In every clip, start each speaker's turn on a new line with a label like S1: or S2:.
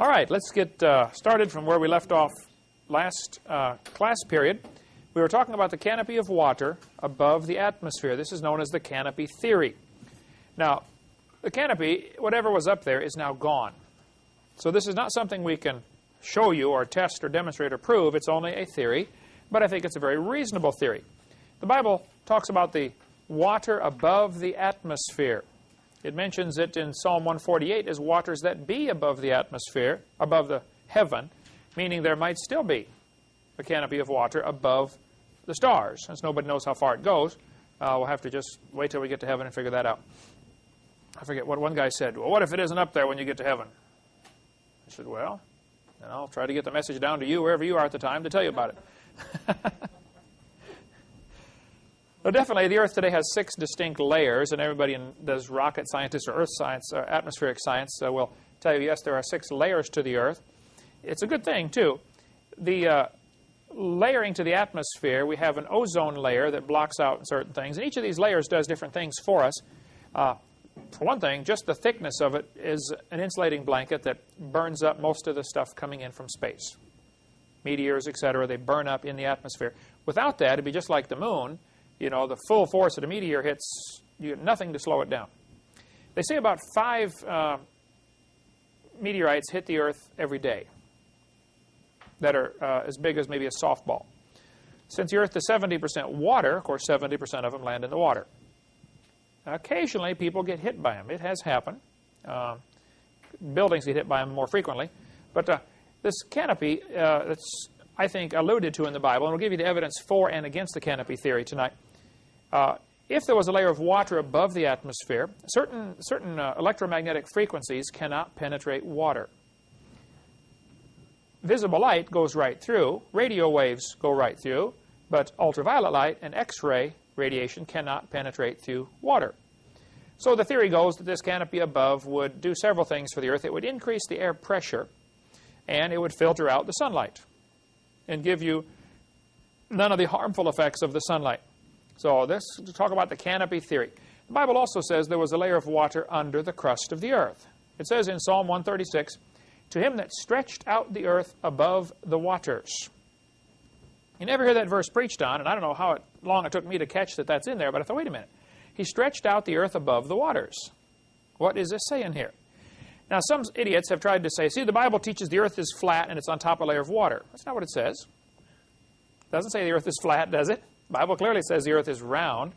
S1: All right, let's get started from where we left off last class period. We were talking about the canopy of water above the atmosphere. This is known as the canopy theory. Now, the canopy, whatever was up there, is now gone. So this is not something we can show you or test or demonstrate or prove. It's only a theory, but I think it's a very reasonable theory. The Bible talks about the water above the atmosphere. It mentions it in Psalm 148 as waters that be above the atmosphere, above the heaven, meaning there might still be a canopy of water above the stars. Since nobody knows how far it goes, we'll have to just wait till we get to heaven and figure that out. I forget what one guy said. Well, what if it isn't up there when you get to heaven? I said, well, then I'll try to get the message down to you, wherever you are at the time, to tell you about it. Well, definitely, the Earth today has 6 distinct layers, and everybody does rocket scientists or earth science or atmospheric science will tell you, yes, there are 6 layers to the Earth. It's a good thing, too. The layering to the atmosphere, we have an ozone layer that blocks out certain things, and each of these layers does different things for us. For one thing, just the thickness of it is an insulating blanket that burns up most of the stuff coming in from space. Meteors, etc., they burn up in the atmosphere. Without that, it'd be just like the moon. You know, the full force of the meteor hits, you get nothing to slow it down. They say about 5 meteorites hit the Earth every day that are as big as maybe a softball. Since the Earth is 70% water, of course, 70% of them land in the water. Occasionally, people get hit by them. It has happened. Buildings get hit by them more frequently. But this canopy, that's, I think, alluded to in the Bible, and we'll give you the evidence for and against the canopy theory tonight. If there was a layer of water above the atmosphere, certain electromagnetic frequencies cannot penetrate water. Visible light goes right through, radio waves go right through, but ultraviolet light and X-ray radiation cannot penetrate through water. So the theory goes that this canopy above would do several things for the Earth. It would increase the air pressure, and it would filter out the sunlight and give you none of the harmful effects of the sunlight. So this, to talk about the canopy theory. The Bible also says there was a layer of water under the crust of the earth. It says in Psalm 136, "To him that stretched out the earth above the waters." You never hear that verse preached on, and I don't know how long it took me to catch that that's in there, but I thought, wait a minute. He stretched out the earth above the waters. What is this saying here? Now, some idiots have tried to say, see, the Bible teaches the earth is flat and it's on top of a layer of water. That's not what it says. It doesn't say the earth is flat, does it? The Bible clearly says the earth is round.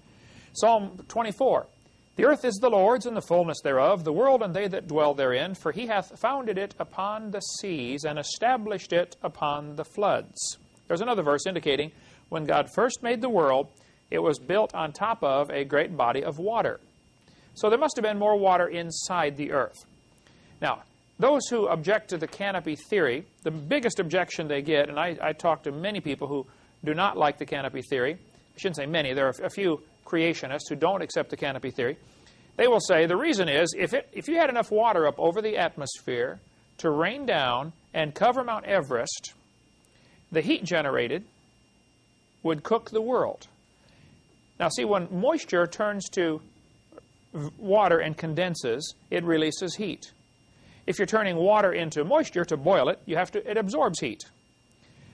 S1: Psalm 24, "The earth is the Lord's and the fullness thereof, the world and they that dwell therein, for he hath founded it upon the seas and established it upon the floods." There's another verse indicating when God first made the world, it was built on top of a great body of water. So there must have been more water inside the earth. Now, those who object to the canopy theory, the biggest objection they get, and I talk to many people who do not like the canopy theory. I shouldn't say many. There are a few creationists who don't accept the canopy theory. They will say the reason is if you had enough water up over the atmosphere to rain down and cover Mount Everest, the heat generated would cook the world. Now, see, when moisture turns to water and condenses, it releases heat. If you're turning water into moisture to boil it, it absorbs heat.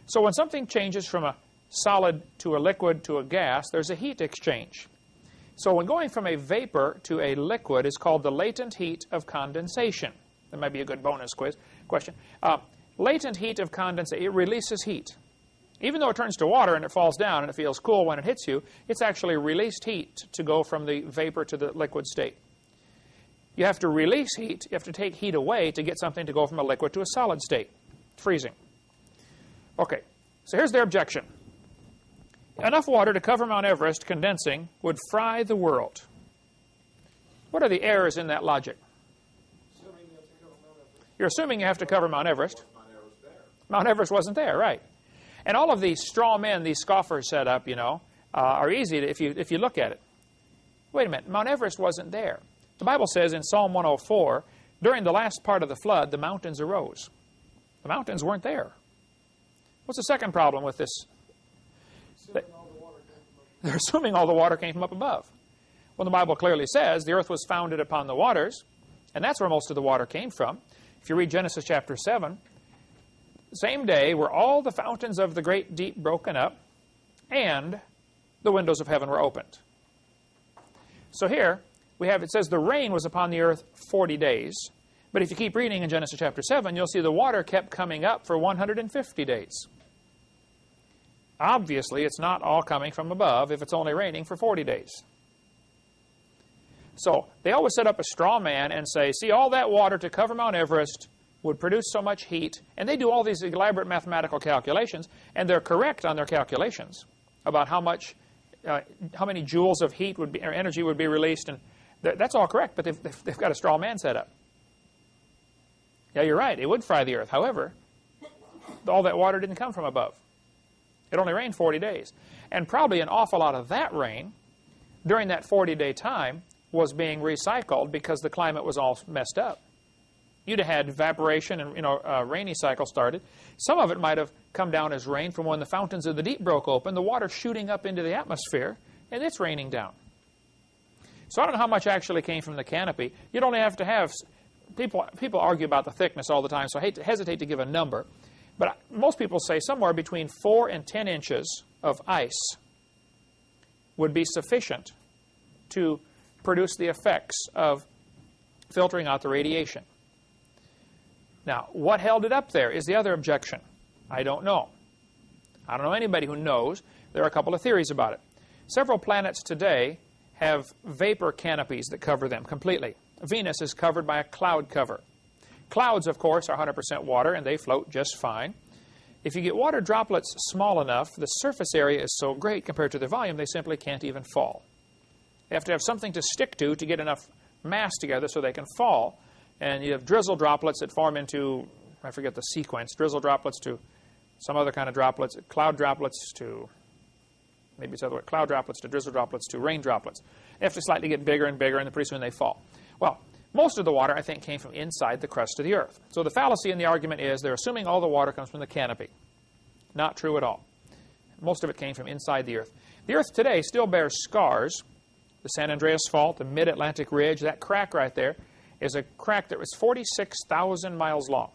S1: So when something changes from a solid to a liquid to a gas, there's a heat exchange. So when going from a vapor to a liquid is called the latent heat of condensation. That might be a good bonus question. Latent heat of condensation, it releases heat. Even though it turns to water and it falls down and it feels cool when it hits you, it's actually released heat to go from the vapor to the liquid state. You have to release heat, you have to take heat away to get something to go from a liquid to a solid state. Freezing. Okay, so here's their objection. Enough water to cover Mount Everest condensing would fry the world. What are the errors in that logic? You're assuming you have to cover Mount Everest. Mount Everest wasn't there, right. And all of these straw men, these scoffers set up, are easy if you look at it. Wait a minute, Mount Everest wasn't there. The Bible says in Psalm 104, during the last part of the flood, the mountains arose. The mountains weren't there. What's the second problem with this? They're assuming all the water came from up above. Well, the Bible clearly says the earth was founded upon the waters, and that's where most of the water came from. If you read Genesis chapter 7, same day were all the fountains of the great deep broken up, and the windows of heaven were opened. So here, we have, it says the rain was upon the earth 40 days. But if you keep reading in Genesis chapter 7, you'll see the water kept coming up for 150 days. Obviously, it's not all coming from above if it's only raining for 40 days. So they always set up a straw man and say, see, all that water to cover Mount Everest would produce so much heat. And they do all these elaborate mathematical calculations, and they're correct on their calculations about how many joules of heat would be, or energy would be released. And that's all correct, but they've got a straw man set up. Yeah, you're right. It would fry the earth. However, all that water didn't come from above. It only rained 40 days. And probably an awful lot of that rain during that 40-day time was being recycled because the climate was all messed up. You'd have had evaporation and a rainy cycle started. Some of it might have come down as rain from when the fountains of the deep broke open, the water shooting up into the atmosphere, and it's raining down. So I don't know how much actually came from the canopy. You'd only have to have... People argue about the thickness all the time, so I hesitate to give a number. But most people say somewhere between 4 and 10 inches of ice would be sufficient to produce the effects of filtering out the radiation. Now, what held it up there is the other objection. I don't know. I don't know anybody who knows. There are a couple of theories about it. Several planets today have vapor canopies that cover them completely. Venus is covered by a cloud cover. Clouds, of course, are 100% water, and they float just fine. If you get water droplets small enough, the surface area is so great compared to the volume, they simply can't even fall. You have to have something to stick to get enough mass together so they can fall. And you have drizzle droplets that form into, I forget the sequence, drizzle droplets to some other kind of droplets, cloud droplets to, maybe it's other way, cloud droplets to drizzle droplets to rain droplets. They have to slightly get bigger and bigger, and then pretty soon they fall. Well, most of the water, I think, came from inside the crust of the earth. So the fallacy in the argument is they're assuming all the water comes from the canopy. Not true at all. Most of it came from inside the earth. The earth today still bears scars. The San Andreas Fault, the Mid-Atlantic Ridge, that crack right there is a crack that was 46,000 miles long.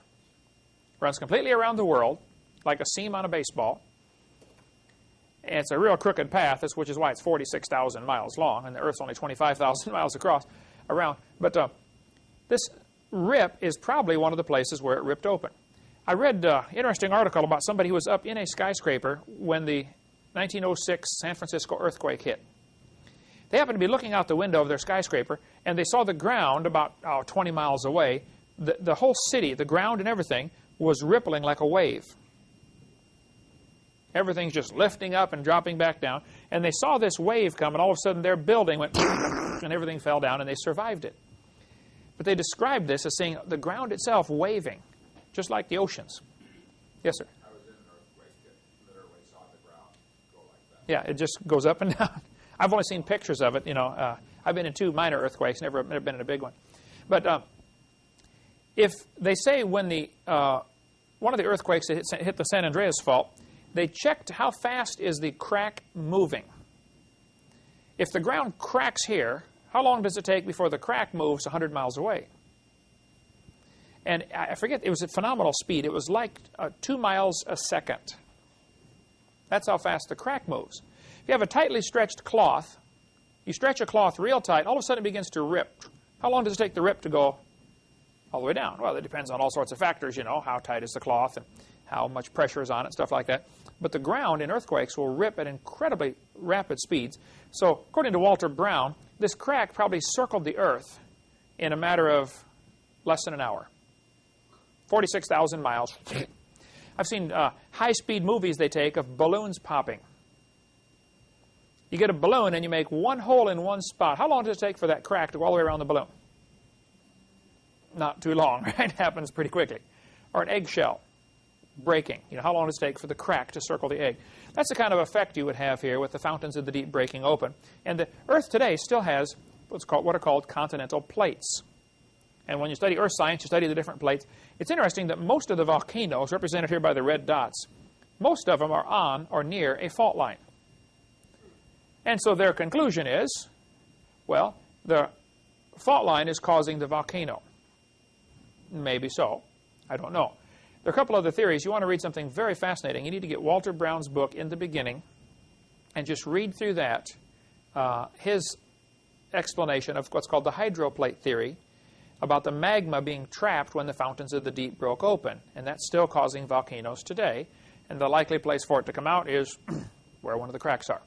S1: Runs completely around the world, like a seam on a baseball. And it's a real crooked path, which is why it's 46,000 miles long, and the Earth's only 25,000 miles across around. But this rip is probably one of the places where it ripped open. I read an interesting article about somebody who was up in a skyscraper when the 1906 San Francisco earthquake hit. They happened to be looking out the window of their skyscraper, and they saw the ground about 20 miles away. The whole city, the ground and everything, was rippling like a wave. Everything's just lifting up and dropping back down. And they saw this wave come, and all of a sudden their building went and everything fell down, and they survived it. But they described this as seeing the ground itself waving, just like the oceans. Yes, sir?
S2: I was in an earthquake that literally saw the ground go like that.
S1: Yeah, it just goes up and down. I've only seen pictures of it. I've been in 2 minor earthquakes, never been in a big one. But if they say when one of the earthquakes that hit the San Andreas Fault, they checked how fast is the crack moving. If the ground cracks here, how long does it take before the crack moves 100 miles away? And I forget, it was at phenomenal speed. It was like 2 miles a second. That's how fast the crack moves. If you have a tightly stretched cloth, you stretch a cloth real tight, all of a sudden it begins to rip. How long does it take the rip to go all the way down? Well, it depends on all sorts of factors, how tight is the cloth and how much pressure is on it, stuff like that. But the ground in earthquakes will rip at incredibly rapid speeds. So, according to Walter Brown, this crack probably circled the Earth in a matter of less than an hour. 46,000 miles. I've seen high-speed movies they take of balloons popping. You get a balloon and you make one hole in one spot. How long does it take for that crack to go all the way around the balloon? Not too long, right? It happens pretty quickly. Or an eggshell breaking. How long does it take for the crack to circle the egg? That's the kind of effect you would have here with the fountains of the deep breaking open. And the Earth today still has what are called continental plates. And when you study Earth science, you study the different plates. It's interesting that most of the volcanoes, represented here by the red dots, most of them are on or near a fault line. And so their conclusion is, well, the fault line is causing the volcano. Maybe so. I don't know. There are a couple other theories. You want to read something very fascinating. You need to get Walter Brown's book, In the Beginning, and just read through that, his explanation of what's called the hydroplate theory, about the magma being trapped when the fountains of the deep broke open. And that's still causing volcanoes today. And the likely place for it to come out is where one of the cracks are.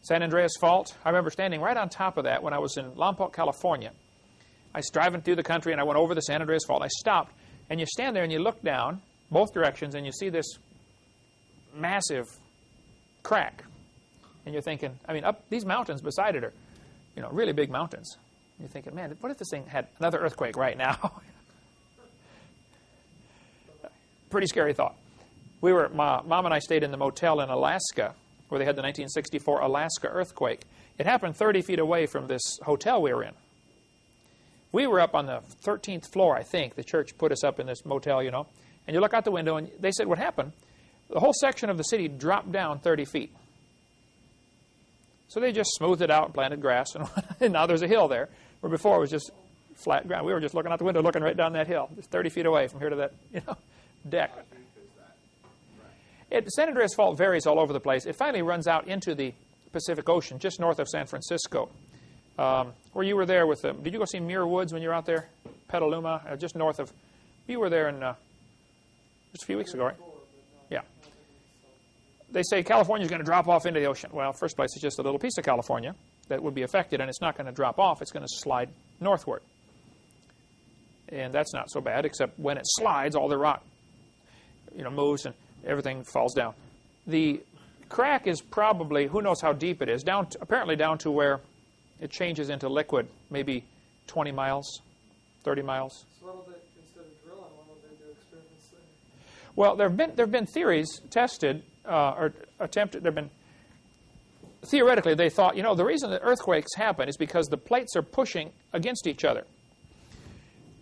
S1: San Andreas Fault, I remember standing right on top of that when I was in Lompoc, California. I was driving through the country and I went over the San Andreas Fault. I stopped, and you stand there and you look down both directions and you see this massive crack. And you're thinking, I mean, up these mountains beside it are, you know, really big mountains. You're thinking, man, what if this thing had another earthquake right now? Pretty scary thought. My mom and I stayed in the motel in Alaska where they had the 1964 Alaska earthquake. It happened 30 feet away from this hotel we were in. We were up on the 13th floor, I think. The church put us up in this motel, you know. And you look out the window, and they said what happened. The whole section of the city dropped down 30 feet. So they just smoothed it out and planted grass, and now there's a hill there, where before it was just flat ground. We were just looking out the window, looking right down that hill, just 30 feet away from here to that, you know, deck. San Andreas Fault varies all over the place. It finally runs out into the Pacific Ocean, just north of San Francisco. Where you were there with them. Did you go see Muir Woods when you were out there? Petaluma, just north of. You were there in just a few weeks ago, right? Yeah. They say California's going to drop off into the ocean. Well, first place, it's just a little piece of California that would be affected, and it's not going to drop off. It's going to slide northward. And that's not so bad, except when it slides, all the rock, you know, moves and everything falls down. The crack is probably, who knows how deep it is, apparently down to where it changes into liquid, maybe 20 miles, 30 miles.
S3: So what will they, instead of drilling, what will they do experiments there?
S1: Well, there have been theories tested or attempted. There have been, theoretically, they thought, you know, the reason that earthquakes happen is because the plates are pushing against each other.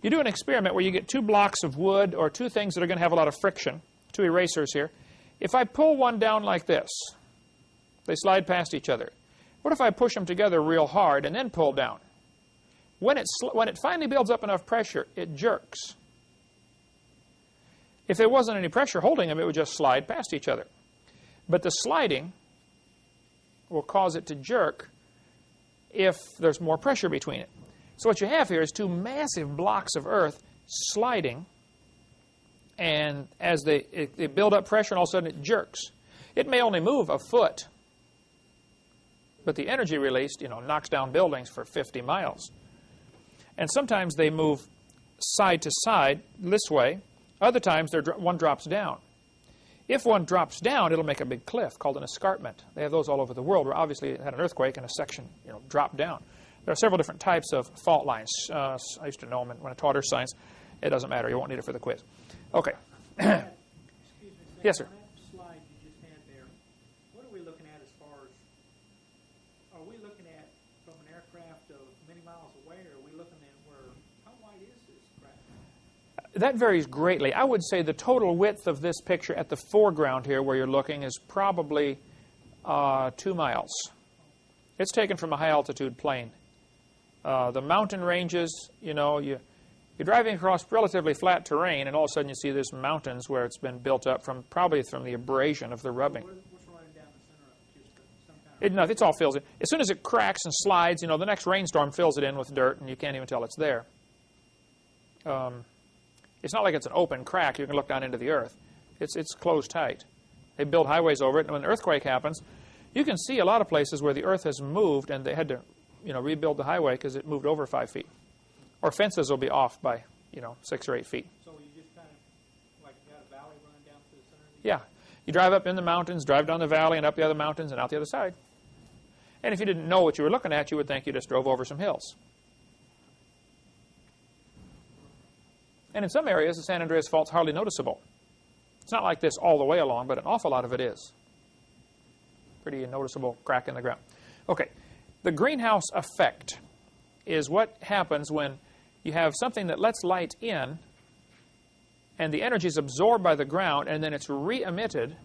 S1: You do an experiment where you get two blocks of wood or two things that are going to have a lot of friction, two erasers here. If I pull one down like this, they slide past each other. What if I push them together real hard and then pull down? When it finally builds up enough pressure, it jerks. If there wasn't any pressure holding them, it would just slide past each other. But the sliding will cause it to jerk if there's more pressure between it. So what you have here is two massive blocks of earth sliding, and as they build up pressure, and all of a sudden it jerks. It may only move a foot, but the energy released, you know, knocks down buildings for 50 miles. And sometimes they move side to side this way. Other times one drops down. If one drops down, it'll make a big cliff called an escarpment. They have those all over the world where obviously it had an earthquake and a section, you know, dropped down. There are several different types of fault lines. I used to know them when I taught earth science. It doesn't matter. You won't need it for the quiz. Okay.
S4: Excuse me, Sam.
S1: Yes, sir.
S4: On that slide you just had there, what are we looking at as far as, are we looking at from an aircraft of many miles away, or are we looking at where, how wide is this crack?
S1: That varies greatly. I would say the total width of this picture at the foreground here where you're looking is probably 2 miles. It's taken from a high-altitude plane. The mountain ranges, you know, you're driving across relatively flat terrain, and all of a sudden you see these mountains where it's been built up probably from the abrasion of the rubbing.
S4: What's running down the center of it? Just some kind of...
S1: It all fills in. As soon as it cracks and slides, you know, the next rainstorm fills it in with dirt, and you can't even tell it's there. It's not like it's an open crack. You can look down into the earth. It's closed tight. They build highways over it, and when an earthquake happens, you can see a lot of places where the earth has moved, and they had to, you know, rebuild the highway because it moved over 5 feet. Or fences will be off by, you know, 6 or 8 feet.
S4: So you just kind of, like, got a valley running down through the center of the...
S1: Yeah. You drive up in the mountains, drive down the valley, and up the other mountains, and out the other side. And if you didn't know what you were looking at, you would think you just drove over some hills. And in some areas, the San Andreas Fault's hardly noticeable. It's not like this all the way along, but an awful lot of it is. Pretty noticeable crack in the ground. Okay, the greenhouse effect is what happens when you have something that lets light in, and the energy is absorbed by the ground, and then it's re-emitted,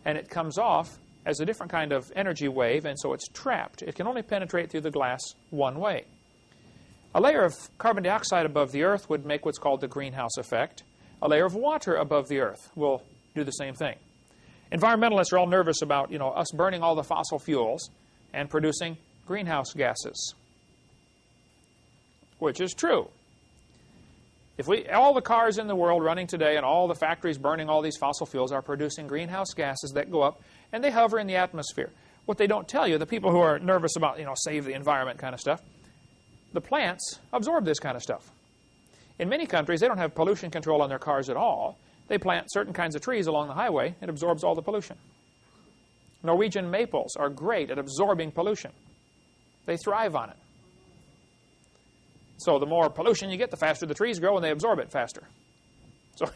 S1: and it comes off as a different kind of energy wave, and so it's trapped. It can only penetrate through the glass one way. A layer of carbon dioxide above the Earth would make what's called the greenhouse effect. A layer of water above the Earth will do the same thing. Environmentalists are all nervous about, us burning all the fossil fuels and producing greenhouse gases, which is true. If all the cars in the world running today and all the factories burning all these fossil fuels are producing greenhouse gases that go up and they hover in the atmosphere. What they don't tell you, the people who are nervous about, save the environment kind of stuff, the plants absorb this kind of stuff. In many countries, they don't have pollution control on their cars at all. They plant certain kinds of trees along the highway. It absorbs all the pollution. Norwegian maples are great at absorbing pollution. They thrive on it. So the more pollution you get, the faster the trees grow, and they absorb it faster. So,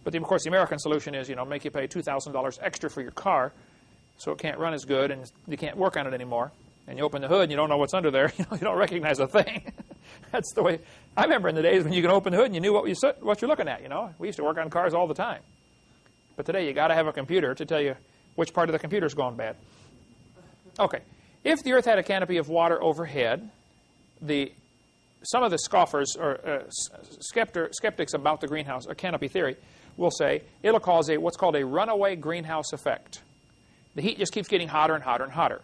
S1: but of course, the American solution is, make you pay $2,000 extra for your car, so it can't run as good, and you can't work on it anymore. And you open the hood, and you don't know what's under there. You don't recognize a thing. That's the way. I remember in the days when you could open the hood and you knew what you're looking at. We used to work on cars all the time. But today you got to have a computer to tell you which part of the computer's gone bad. Okay, if the Earth had a canopy of water overhead, some of the scoffers or skeptics about the greenhouse canopy theory will say it'll cause what's called a runaway greenhouse effect. The heat just keeps getting hotter and hotter and hotter.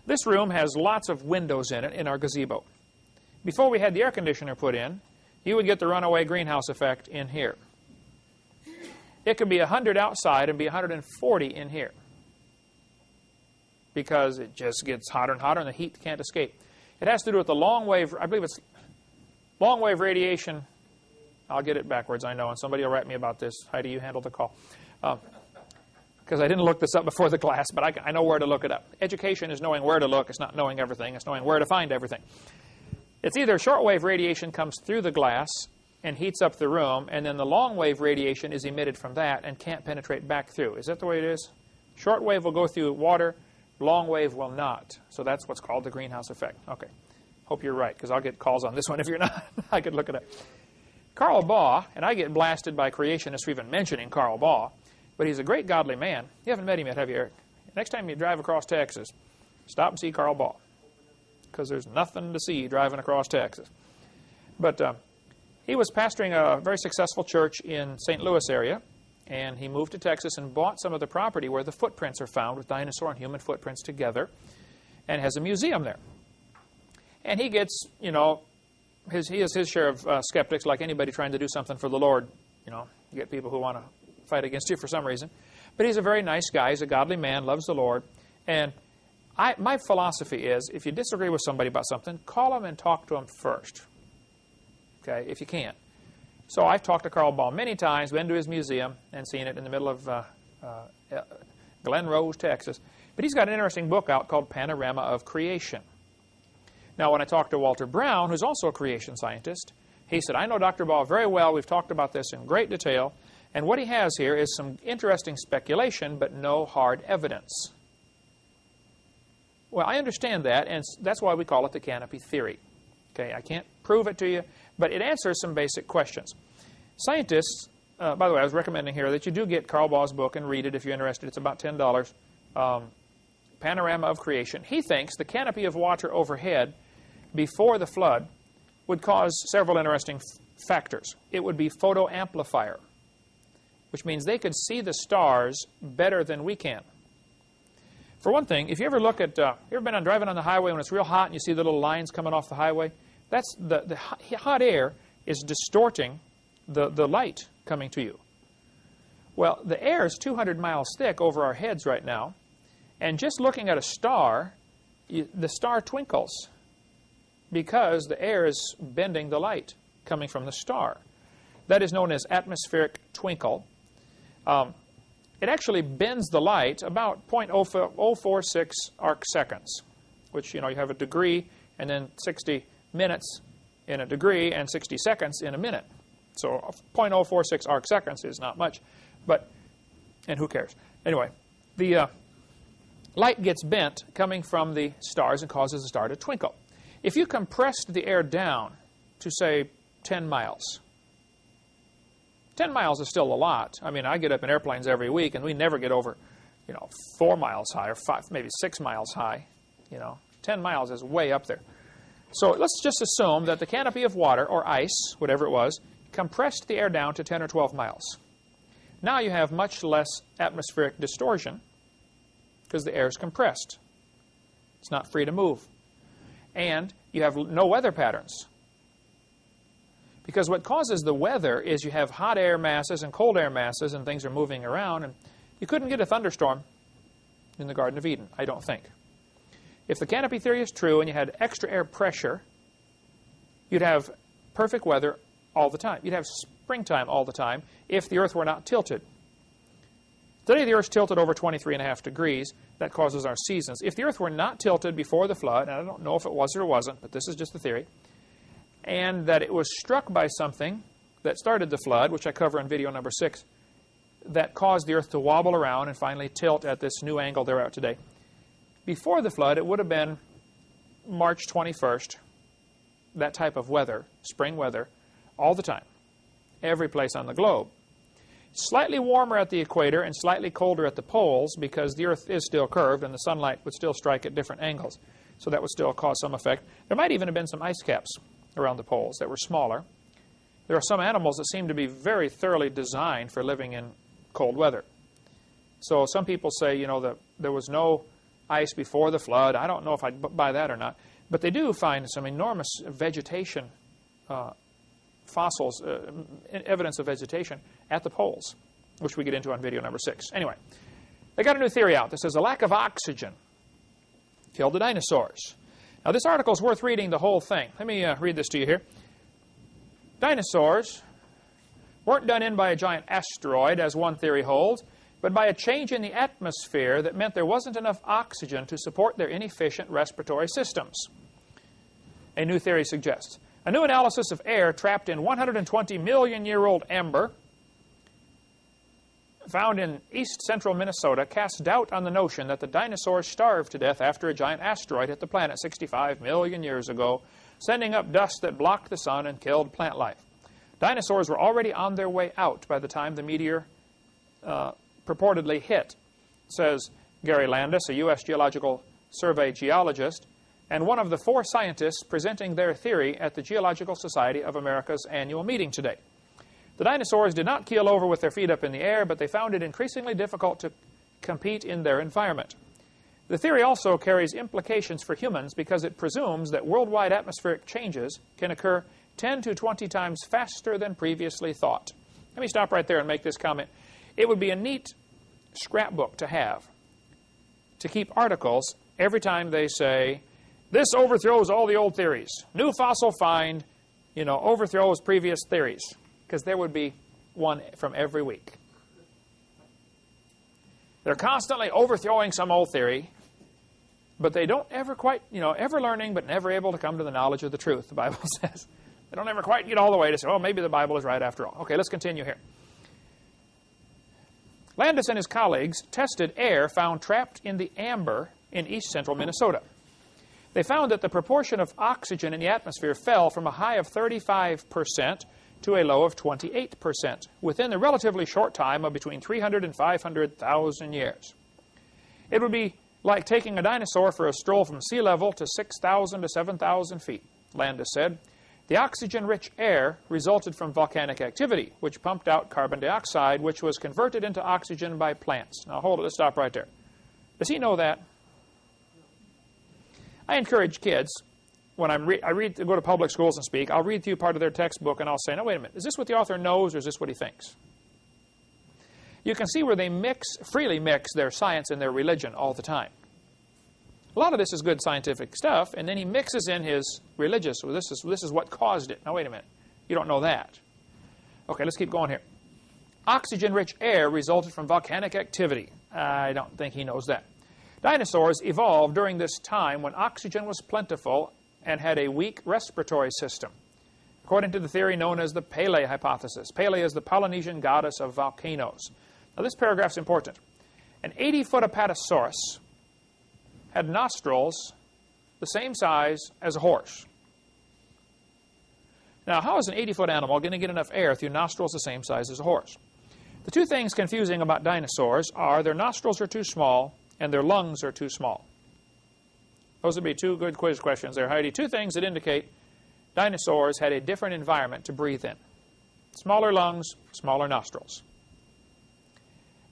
S1: This room has lots of windows in it in our gazebo. Before we had the air conditioner put in, you would get the runaway greenhouse effect in here. It could be 100 outside and be 140 in here because it just gets hotter and hotter and the heat can't escape. It has to do with the long wave, I believe it's long wave radiation. I'll get it backwards, I know, and somebody will write me about this. Heidi, you handle the call. Because I didn't look this up before the class, but I know where to look it up. Education is knowing where to look. It's not knowing everything. It's knowing where to find everything. It's either shortwave radiation comes through the glass and heats up the room, and then the long-wave radiation is emitted from that and can't penetrate back through. Is that the way it is? Shortwave will go through water. Long-wave will not. So that's what's called the greenhouse effect. Okay. Hope you're right, because I'll get calls on this one if you're not. I could look it up. Karl Baugh, and I get blasted by creationists for even mentioning Karl Baugh, but he's a great godly man. You haven't met him yet, have you, Eric? Next time you drive across Texas, stop and see Karl Baugh, because there's nothing to see driving across Texas. But he was pastoring a very successful church in St. Louis area, and he moved to Texas and bought some of the property where the footprints are found with dinosaur and human footprints together, and has a museum there. And he gets, he has his share of skeptics, like anybody trying to do something for the Lord. You get people who want to fight against you for some reason. But he's a very nice guy. He's a godly man, loves the Lord. And my philosophy is, if you disagree with somebody about something, call them and talk to them first, okay, if you can. So I've talked to Karl Baugh many times, been to his museum, and seen it in the middle of Glen Rose, Texas. But he's got an interesting book out called Panorama of Creation. Now, when I talked to Walter Brown, who's also a creation scientist, he said, I know Dr. Baugh very well. We've talked about this in great detail. And what he has here is some interesting speculation, but no hard evidence. Well, I understand that, and that's why we call it the canopy theory. Okay, I can't prove it to you, but it answers some basic questions. Scientists, by the way, I was recommending here that you do get Karl Baugh's book and read it if you're interested. It's about $10. Panorama of Creation. He thinks the canopy of water overhead before the flood would cause several interesting factors. It would be photoamplifier, which means they could see the stars better than we can. For one thing, if you ever look at, you ever been driving on the highway when it's real hot and you see the little lines coming off the highway? That's the hot air is distorting the light coming to you. Well, the air is 200 miles thick over our heads right now, and just looking at a star, the star twinkles because the air is bending the light coming from the star. That is known as atmospheric twinkle. It actually bends the light about 0.046 arc seconds, which, you have a degree and then 60 minutes in a degree and 60 seconds in a minute. So 0.046 arc seconds is not much, and who cares? Anyway, the light gets bent coming from the stars and causes the star to twinkle. If you compressed the air down to, say, 10 miles, 10 miles is still a lot. I mean, I get up in airplanes every week, and we never get over, 4 miles high or 5, maybe 6 miles high. 10 miles is way up there. So let's just assume that the canopy of water, or ice, whatever it was, compressed the air down to 10 or 12 miles. Now you have much less atmospheric distortion because the air is compressed. It's not free to move. And you have no weather patterns. Because what causes the weather is you have hot air masses and cold air masses and things are moving around. And you couldn't get a thunderstorm in the Garden of Eden, I don't think. If the canopy theory is true and you had extra air pressure, you'd have perfect weather all the time. You'd have springtime all the time if the Earth were not tilted. Today the Earth's tilted over 23.5 degrees. That causes our seasons. If the Earth were not tilted before the flood, and I don't know if it was or wasn't, but this is just a theory, and that it was struck by something that started the flood, which I cover in video number 6, that caused the Earth to wobble around and finally tilt at this new angle they're at today. Before the flood, it would have been March 21st, that type of weather, spring weather, all the time, every place on the globe. Slightly warmer at the equator and slightly colder at the poles because the Earth is still curved and the sunlight would still strike at different angles. So that would still cause some effect. There might even have been some ice caps around the poles that were smaller. There are some animals that seem to be very thoroughly designed for living in cold weather. So some people say, you know, that there was no ice before the flood. I don't know if I'd buy that or not. But they do find some enormous vegetation, fossils, evidence of vegetation at the poles, which we get into on video number 6. Anyway, they got a new theory out that says a lack of oxygen killed the dinosaurs. Now, this article is worth reading the whole thing. Let me read this to you here. Dinosaurs weren't done in by a giant asteroid, as one theory holds, but by a change in the atmosphere that meant there wasn't enough oxygen to support their inefficient respiratory systems. A new theory suggests. A new analysis of air trapped in 120-million-year-old amber found in east-central Minnesota casts doubt on the notion that the dinosaurs starved to death after a giant asteroid hit the planet 65 million years ago, sending up dust that blocked the sun and killed plant life. Dinosaurs were already on their way out by the time the meteor purportedly hit, says Gary Landis, a U.S. Geological Survey geologist, and one of the 4 scientists presenting their theory at the Geological Society of America's annual meeting today. The dinosaurs did not keel over with their feet up in the air, but they found it increasingly difficult to compete in their environment. The theory also carries implications for humans because it presumes that worldwide atmospheric changes can occur 10 to 20 times faster than previously thought. Let me stop right there and make this comment. It would be a neat scrapbook to have, to keep articles every time they say, this overthrows all the old theories. New fossil find, overthrows previous theories. Because there would be one from every week. They're constantly overthrowing some old theory, but they don't ever quite, ever learning, but never able to come to the knowledge of the truth, the Bible says. They don't ever quite get all the way to say, oh, maybe the Bible is right after all. Okay, let's continue here. Landis and his colleagues tested air found trapped in the amber in east-central Minnesota. They found that the proportion of oxygen in the atmosphere fell from a high of 35% to a low of 28% within the relatively short time of between 300 and 500,000 years. It would be like taking a dinosaur for a stroll from sea level to 6,000 to 7,000 feet, Landis said. The oxygen-rich air resulted from volcanic activity, which pumped out carbon dioxide, which was converted into oxygen by plants. Now, hold it. Let's stop right there. Does he know that? I encourage kids, when I go to public schools and speak, I'll read through part of their textbook and I'll say, no, wait a minute. Is this what the author knows or is this what he thinks? You can see where they freely mix their science and their religion all the time. A lot of this is good scientific stuff, and then he mixes in his religious, well, this is what caused it. Now, wait a minute. You don't know that. Okay, let's keep going here. Oxygen-rich air resulted from volcanic activity. I don't think he knows that. Dinosaurs evolved during this time when oxygen was plentiful and had a weak respiratory system, according to the theory known as the Pele hypothesis. Pele is the Polynesian goddess of volcanoes. Now, this paragraph's important. An 80-foot apatosaurus had nostrils the same size as a horse. Now, how is an 80-foot animal going to get enough air through nostrils the same size as a horse? The two things confusing about dinosaurs are their nostrils are too small and their lungs are too small. Those would be two good quiz questions there, Heidi. Two things that indicate dinosaurs had a different environment to breathe in. Smaller lungs, smaller nostrils.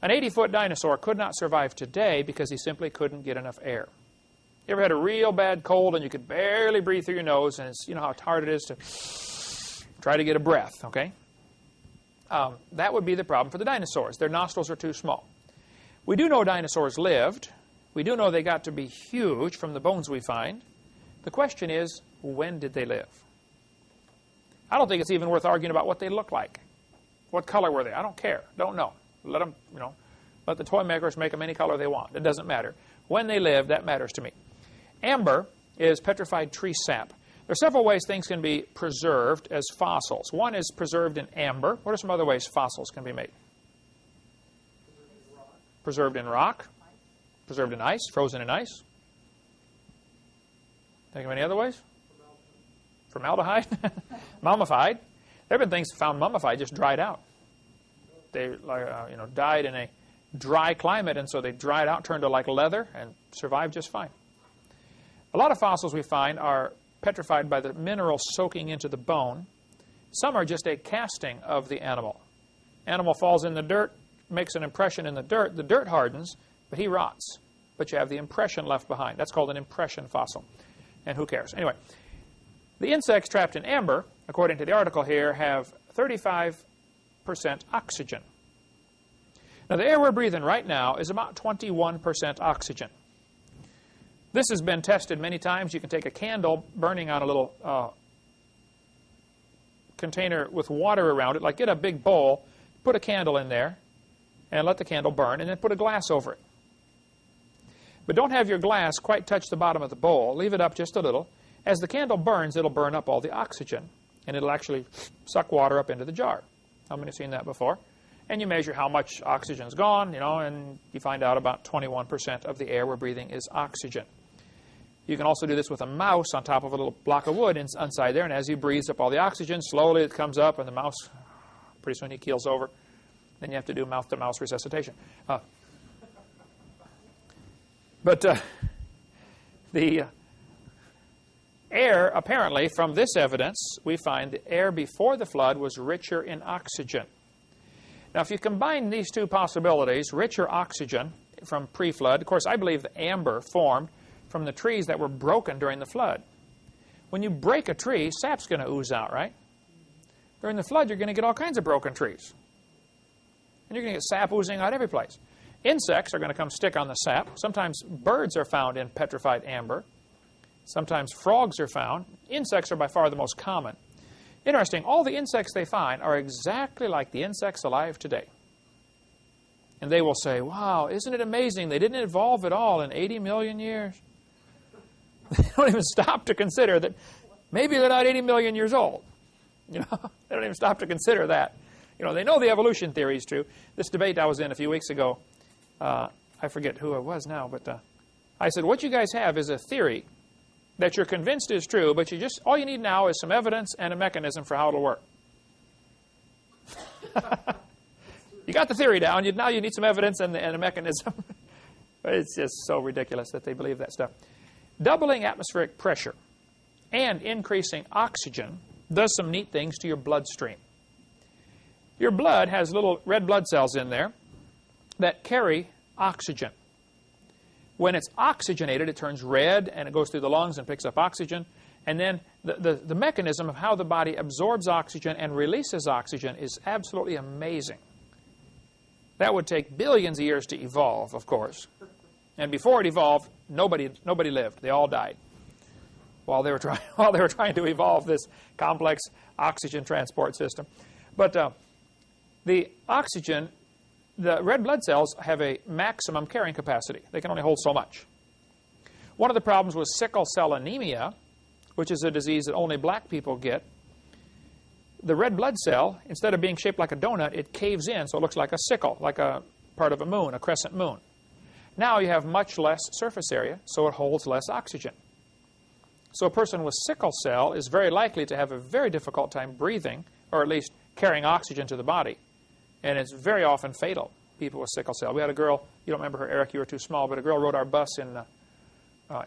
S1: An 80-foot dinosaur could not survive today because he simply couldn't get enough air. You ever had a real bad cold and you could barely breathe through your nose, and it's, you know how hard it is to try to get a breath, okay? That would be the problem for the dinosaurs. Their nostrils are too small. We do know dinosaurs lived. We do know they got to be huge from the bones we find. The question is, when did they live? I don't think it's even worth arguing about what they look like. What color were they? I don't care. Don't know. Let them, let the toy makers make them any color they want. It doesn't matter. When they lived, that matters to me. Amber is petrified tree sap. There are several ways things can be preserved as fossils. One is preserved in amber. What are some other ways fossils can be made? Preserved in rock. Preserved in ice. Frozen in ice. Think of any other ways? Formaldehyde. Mummified. There have been things found mummified, just dried out. They died in a dry climate, and so they dried out, turned to like leather, and survived just fine. A lot of fossils we find are petrified by the mineral soaking into the bone. Some are just a casting of the animal. Animal falls in the dirt, makes an impression in the dirt hardens, but he rots. But you have the impression left behind. That's called an impression fossil. And who cares? Anyway, the insects trapped in amber, according to the article here, have 35% oxygen. Now, the air we're breathing right now is about 21% oxygen. This has been tested many times. You can take a candle burning on a little container with water around it, like get a big bowl, put a candle in there, and let the candle burn, and then put a glass over it. But don't have your glass quite touch the bottom of the bowl. Leave it up just a little. As the candle burns, it'll burn up all the oxygen, and it'll actually suck water up into the jar. How many have seen that before? And you measure how much oxygen's gone, and you find out about 21% of the air we're breathing is oxygen. You can also do this with a mouse on top of a little block of wood inside there, and as he breathes up all the oxygen, slowly it comes up, and the mouse, pretty soon he keels over. Then you have to do mouth-to-mouse resuscitation. But the air, apparently, from this evidence, we find the air before the flood was richer in oxygen. Now, if you combine these two possibilities, richer oxygen from pre-flood, of course, I believe the amber formed from the trees that were broken during the flood. When you break a tree, sap's going to ooze out, right? During the flood, you're going to get all kinds of broken trees. And you're going to get sap oozing out every place. Insects are going to come stick on the sap. Sometimes birds are found in petrified amber. Sometimes frogs are found. Insects are by far the most common. Interesting, all the insects they find are exactly like the insects alive today. And they will say, wow, isn't it amazing they didn't evolve at all in 80 million years? They don't even stop to consider that maybe they're not 80 million years old. They don't even stop to consider that. They know the evolution theory is true. This debate I was in a few weeks ago, I forget who it was now, but I said, what you guys have is a theory that you're convinced is true, but all you need now is some evidence and a mechanism for how it'll work. You got the theory down. Now you need some evidence and a mechanism. But it's just so ridiculous that they believe that stuff. Doubling atmospheric pressure and increasing oxygen does some neat things to your bloodstream. Your blood has little red blood cells in there that carry oxygen. When it's oxygenated, it turns red, and it goes through the lungs and picks up oxygen. And then the mechanism of how the body absorbs oxygen and releases oxygen is absolutely amazing. That would take billions of years to evolve, of course. And before it evolved, nobody lived. They all died while they were trying to evolve this complex oxygen transport system. But the oxygen, the red blood cells have a maximum carrying capacity. They can only hold so much. One of the problems with sickle cell anemia, which is a disease that only black people get, the red blood cell, instead of being shaped like a donut, it caves in so it looks like a sickle, like a part of a moon, a crescent moon. Now you have much less surface area, so it holds less oxygen. So a person with sickle cell is very likely to have a very difficult time breathing, or at least carrying oxygen to the body. And it's very often fatal, people with sickle cell. We had a girl, you don't remember her, Eric, you were too small, but a girl rode our bus in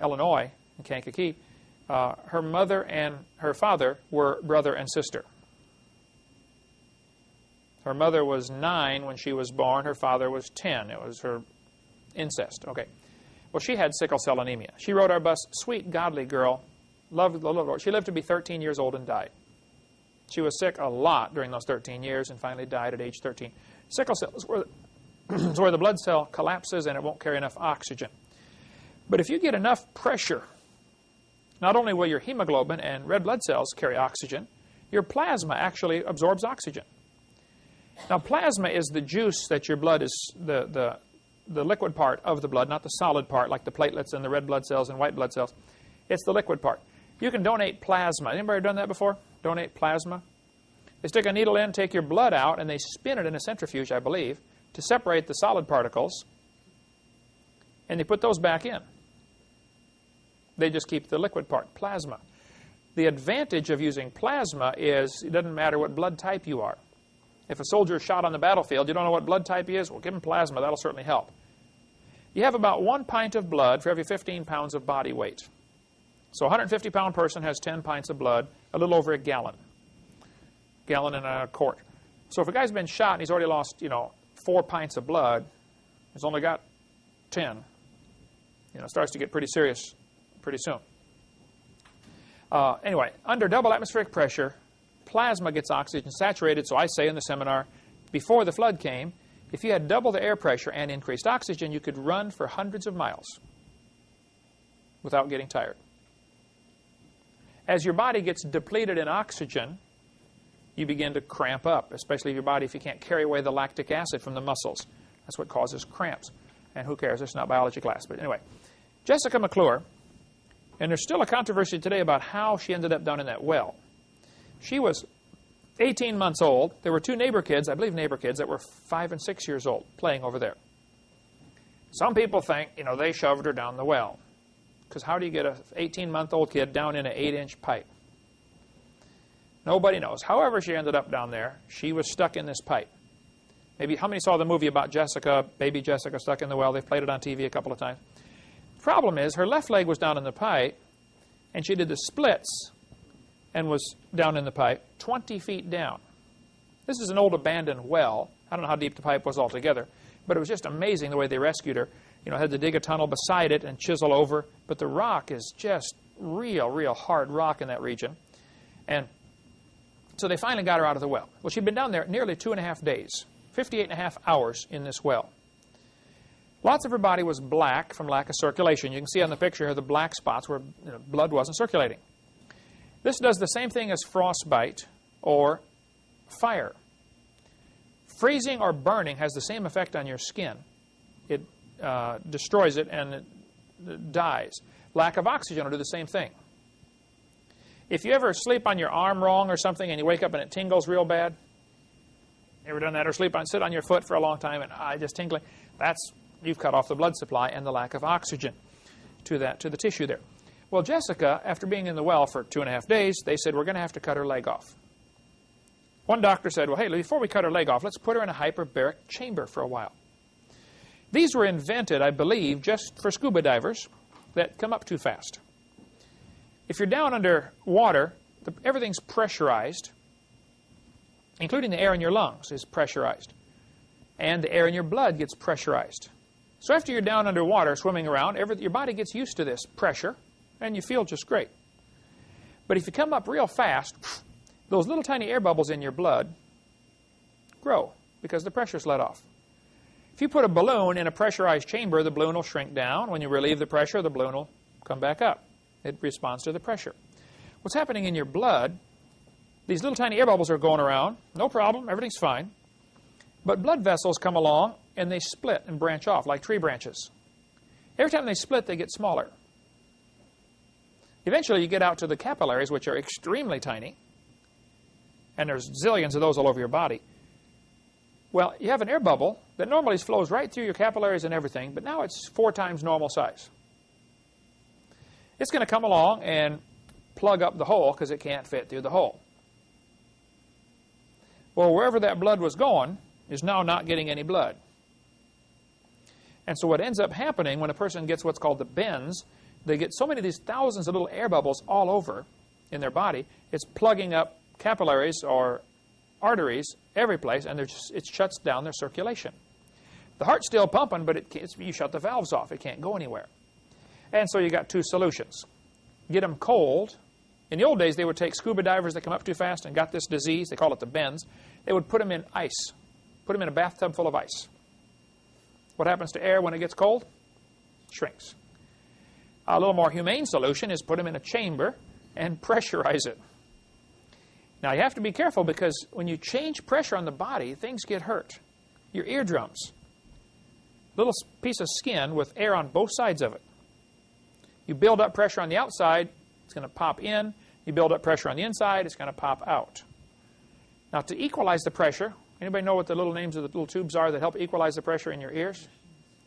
S1: Illinois, in Kankakee. Her mother and her father were brother and sister. Her mother was 9 when she was born. Her father was 10. It was her incest. Okay. Well, she had sickle cell anemia. She rode our bus, sweet, godly girl, loved the Lord. She lived to be 13 years old and died. She was sick a lot during those 13 years and finally died at age 13. Sickle cell is where the blood cell collapses and it won't carry enough oxygen. But if you get enough pressure, not only will your hemoglobin and red blood cells carry oxygen, your plasma actually absorbs oxygen. Now, plasma is the juice that your blood is, the liquid part of the blood, not the solid part like the platelets and the red blood cells and white blood cells. It's the liquid part. You can donate plasma. Anybody done that before? Donate plasma? They stick a needle in, take your blood out, and they spin it in a centrifuge, I believe, to separate the solid particles, and they put those back in. They just keep the liquid part, plasma. The advantage of using plasma is it doesn't matter what blood type you are. If a soldier is shot on the battlefield, you don't know what blood type he is, well, give him plasma. That'll certainly help. You have about 1 pint of blood for every 15 pounds of body weight. So a 150-pound person has 10 pints of blood, a little over a gallon. Gallon and a quart. So if a guy's been shot and he's already lost, 4 pints of blood, he's only got 10. It starts to get pretty serious pretty soon. Anyway, under double atmospheric pressure, plasma gets oxygen saturated. So I say in the seminar, before the flood came, if you had double the air pressure and increased oxygen, you could run for hundreds of miles without getting tired. As your body gets depleted in oxygen, you begin to cramp up, especially your body if you can't carry away the lactic acid from the muscles. That's what causes cramps. And who cares? It's not biology class. But anyway, Jessica McClure, and there's still a controversy today about how she ended up down in that well. She was 18 months old. There were 2 neighbor kids, I believe neighbor kids, that were 5 and 6 years old playing over there. Some people think, they shoved her down the well. Because how do you get an 18-month-old kid down in an 8-inch pipe? Nobody knows. However she ended up down there, she was stuck in this pipe. Maybe how many saw the movie about Jessica, baby Jessica stuck in the well? They've played it on TV a couple of times. The problem is her left leg was down in the pipe, and she did the splits and was down in the pipe 20 feet down. This is an old abandoned well. I don't know how deep the pipe was altogether, but it was just amazing the way they rescued her. Had to dig a tunnel beside it and chisel over. But the rock is just real hard rock in that region. And so they finally got her out of the well. Well, she'd been down there nearly 2.5 days, 58.5 hours in this well. Lots of her body was black from lack of circulation. You can see on the picture here the black spots where blood wasn't circulating. This does the same thing as frostbite or fire. Freezing or burning has the same effect on your skin. It destroys it and it dies. Lack of oxygen will do the same thing. If you ever sleep on your arm wrong or something and you wake up and it tingles real bad, ever done that? Or sit on your foot for a long time and just tingling? You've cut off the blood supply and the lack of oxygen to the tissue there. Well, Jessica, after being in the well for 2.5 days, they said, we're going to have to cut her leg off. One doctor said, well, hey, before we cut her leg off, let's put her in a hyperbaric chamber for a while. These were invented, I believe, just for scuba divers that come up too fast. If you're down under water, everything's pressurized, including the air in your lungs is pressurized. And the air in your blood gets pressurized. So after you're down underwater swimming around, your body gets used to this pressure, and you feel just great. But if you come up real fast, those little tiny air bubbles in your blood grow because the pressure's let off. If you put a balloon in a pressurized chamber, the balloon will shrink down. When you relieve the pressure, the balloon will come back up. It responds to the pressure. What's happening in your blood, these little tiny air bubbles are going around. No problem. Everything's fine. But blood vessels come along, and they split and branch off like tree branches. Every time they split, they get smaller. Eventually, you get out to the capillaries, which are extremely tiny. And there's zillions of those all over your body. Well, you have an air bubble that normally flows right through your capillaries and everything, but now it's 4 times normal size. It's going to come along and plug up the hole because it can't fit through the hole. Well, wherever that blood was going is now not getting any blood. And so what ends up happening when a person gets what's called the bends, they get so many of these thousands of little air bubbles all over in their body, it's plugging up capillaries or arteries every place, and it shuts down their circulation. The heart's still pumping, but you shut the valves off. It can't go anywhere. And so you got two solutions. Get them cold. In the old days, they would take scuba divers that come up too fast and got this disease. They call it the bends. They would put them in ice, put them in a bathtub full of ice. What happens to air when it gets cold? Shrinks. A little more humane solution is put them in a chamber and pressurize it. Now, you have to be careful because when you change pressure on the body, things get hurt. Your eardrums, little piece of skin with air on both sides of it. You build up pressure on the outside, it's going to pop in. You build up pressure on the inside, it's going to pop out. Now, to equalize the pressure, anybody know what the little names of the little tubes are that help equalize the pressure in your ears?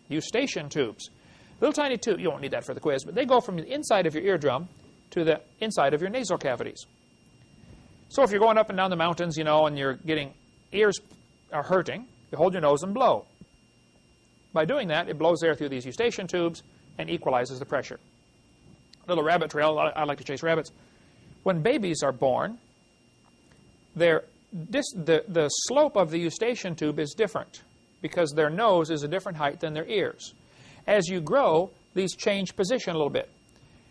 S1: Eustachian tubes. Little tiny tube, you won't need that for the quiz, but they go from the inside of your eardrum to the inside of your nasal cavities. So if you're going up and down the mountains, you know, and you're getting, ears are hurting, you hold your nose and blow. By doing that, it blows air through these eustachian tubes and equalizes the pressure. Little rabbit trail, I like to chase rabbits. When babies are born, the slope of the eustachian tube is different because their nose is a different height than their ears. As you grow, these change position a little bit.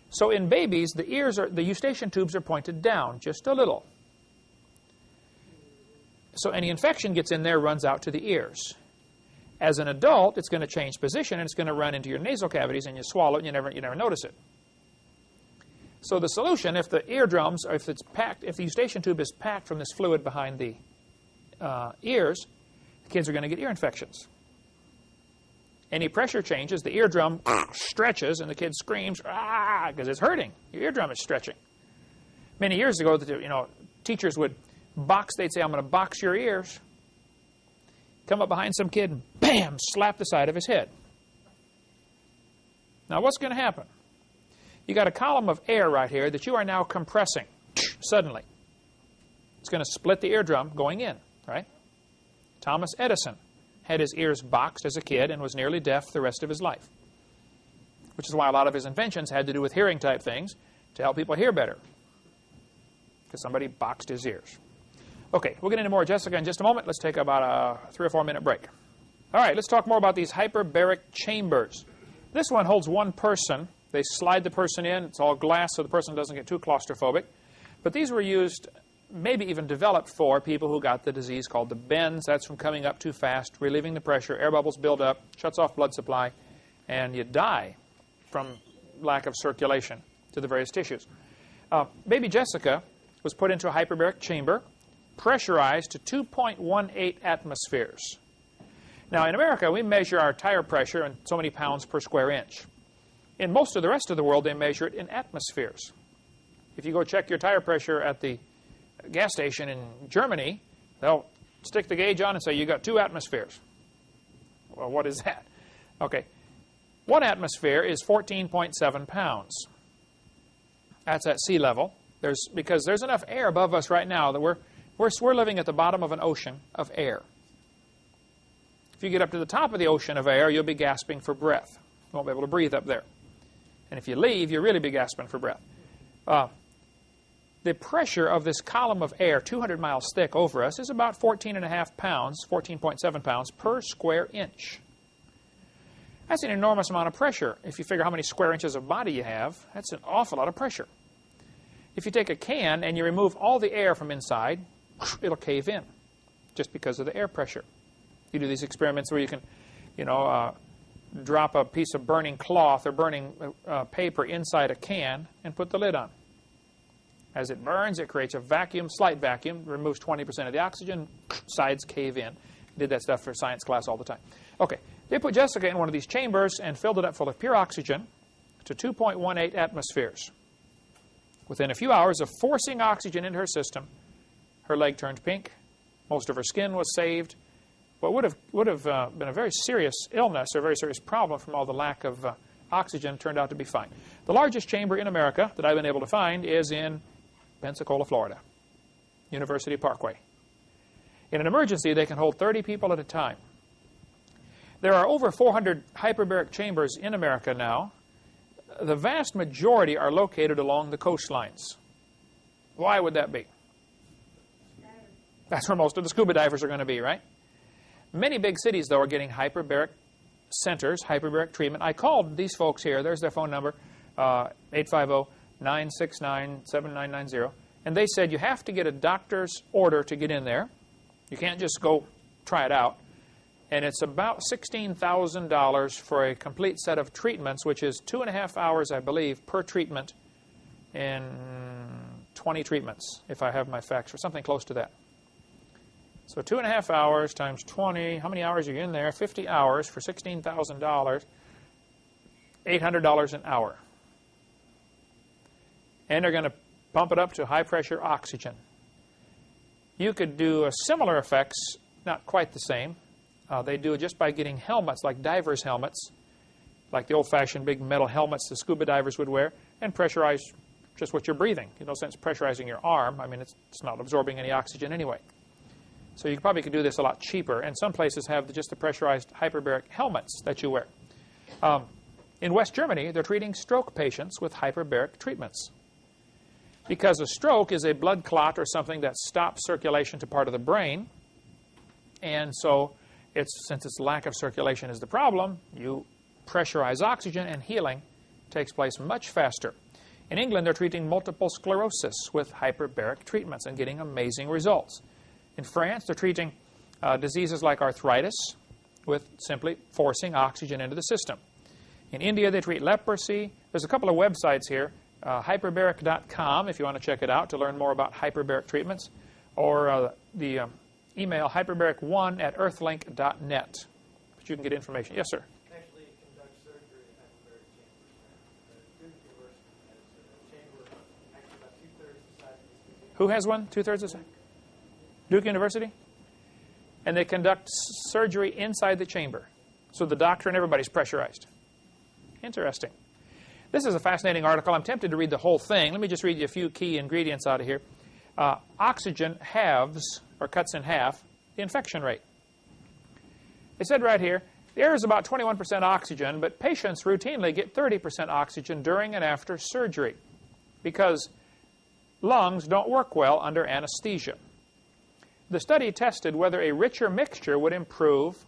S1: So in babies, the eustachian tubes are pointed down just a little. So any infection gets in there, runs out to the ears. As an adult, it's going to change position, and it's going to run into your nasal cavities, and you swallow it, and you never notice it. So the solution, if the eardrums, or if the eustachian tube is packed from this fluid behind the ears, the kids are going to get ear infections. Any pressure changes, the eardrum stretches, and the kid screams, ah, because it's hurting. Your eardrum is stretching. Many years ago, teachers would box. They'd say, I'm going to box your ears. Come up behind some kid and bam, slap the side of his head. Now, what's going to happen? You got a column of air right here that you are now compressing suddenly. It's going to split the eardrum going in, right? Thomas Edison had his ears boxed as a kid and was nearly deaf the rest of his life, which is why a lot of his inventions had to do with hearing type things to help people hear better, because somebody boxed his ears. Okay, we'll get into more Jessica in just a moment. Let's take about a 3 or 4 minute break. All right, let's talk more about these hyperbaric chambers. This one holds one person. They slide the person in. It's all glass so the person doesn't get too claustrophobic. But these were used, maybe even developed for people who got the disease called the bends. That's from coming up too fast, relieving the pressure, air bubbles build up, shuts off blood supply, and you die from lack of circulation to the various tissues. Baby Jessica was put into a hyperbaric chamber, pressurized to 2.18 atmospheres. Now, in America, we measure our tire pressure in so many pounds per square inch. In most of the rest of the world, they measure it in atmospheres. If you go check your tire pressure at the gas station in Germany, they'll stick the gauge on and say, you got 2 atmospheres. Well, what is that? Okay. 1 atmosphere is 14.7 pounds. That's at sea level. Because there's enough air above us right now that we're living at the bottom of an ocean of air. If you get up to the top of the ocean of air, you'll be gasping for breath. You won't be able to breathe up there. And if you leave, you'll really be gasping for breath. The pressure of this column of air, 200 miles thick over us, is about 14.5 pounds, 14.7 pounds per square inch. That's an enormous amount of pressure. If you figure how many square inches of body you have, that's an awful lot of pressure. If you take a can and you remove all the air from inside, it'll cave in just because of the air pressure. You do these experiments where you can, drop a piece of burning cloth or burning paper inside a can and put the lid on. As it burns, it creates a vacuum, slight vacuum, removes 20% of the oxygen, sides cave in. Did that stuff for science class all the time. Okay, they put Jessica in one of these chambers and filled it up full of pure oxygen to 2.18 atmospheres. Within a few hours of forcing oxygen into her system, her leg turned pink. Most of her skin was saved. What would have been a very serious illness or a very serious problem from all the lack of oxygen turned out to be fine. The largest chamber in America that I've been able to find is in Pensacola, Florida, University Parkway. In an emergency, they can hold 30 people at a time. There are over 400 hyperbaric chambers in America now. The vast majority are located along the coastlines. Why would that be? That's where most of the scuba divers are going to be, right? Many big cities, though, are getting hyperbaric centers, hyperbaric treatment. I called these folks here. There's their phone number, 850-969-7990. And they said you have to get a doctor's order to get in there. You can't just go try it out. And it's about $16,000 for a complete set of treatments, which is 2.5 hours, I believe, per treatment, and 20 treatments, if I have my facts, or something close to that. So 2.5 hours times 20, how many hours are you in there? 50 hours for $16,000, $800 an hour. And they're going to pump it up to high-pressure oxygen. You could do a similar effects, not quite the same. They do it just by getting helmets, like divers' helmets, like the old-fashioned big metal helmets the scuba divers would wear, and pressurize just what you're breathing. No sense pressurizing your arm. I mean, it's not absorbing any oxygen anyway. So you probably could do this a lot cheaper. And some places have just the pressurized hyperbaric helmets that you wear. In West Germany, they're treating stroke patients with hyperbaric treatments. Because a stroke is a blood clot or something that stops circulation to part of the brain. And so since its lack of circulation is the problem, you pressurize oxygen and healing takes place much faster. In England, they're treating multiple sclerosis with hyperbaric treatments and getting amazing results. In France, they're treating diseases like arthritis with simply forcing oxygen into the system. In India, they treat leprosy. There's a couple of websites here, hyperbaric.com, if you want to check it out to learn more about hyperbaric treatments, or the email hyperbaric1@earthlink.net. But you can get information. Yes, sir?
S3: Actually, conduct surgery in hyperbaric chambers. Duke University has a chamber actually about 2/3 the size of this.
S1: Who has one? 2/3 the size? Duke University? And they conduct surgery inside the chamber. So the doctor and everybody's pressurized. Interesting. This is a fascinating article. I'm tempted to read the whole thing. Let me just read you a few key ingredients out of here. Oxygen halves, or cuts in half, the infection rate. They said right here, the air is about 21% oxygen, but patients routinely get 30% oxygen during and after surgery because lungs don't work well under anesthesia. The study tested whether a richer mixture would improve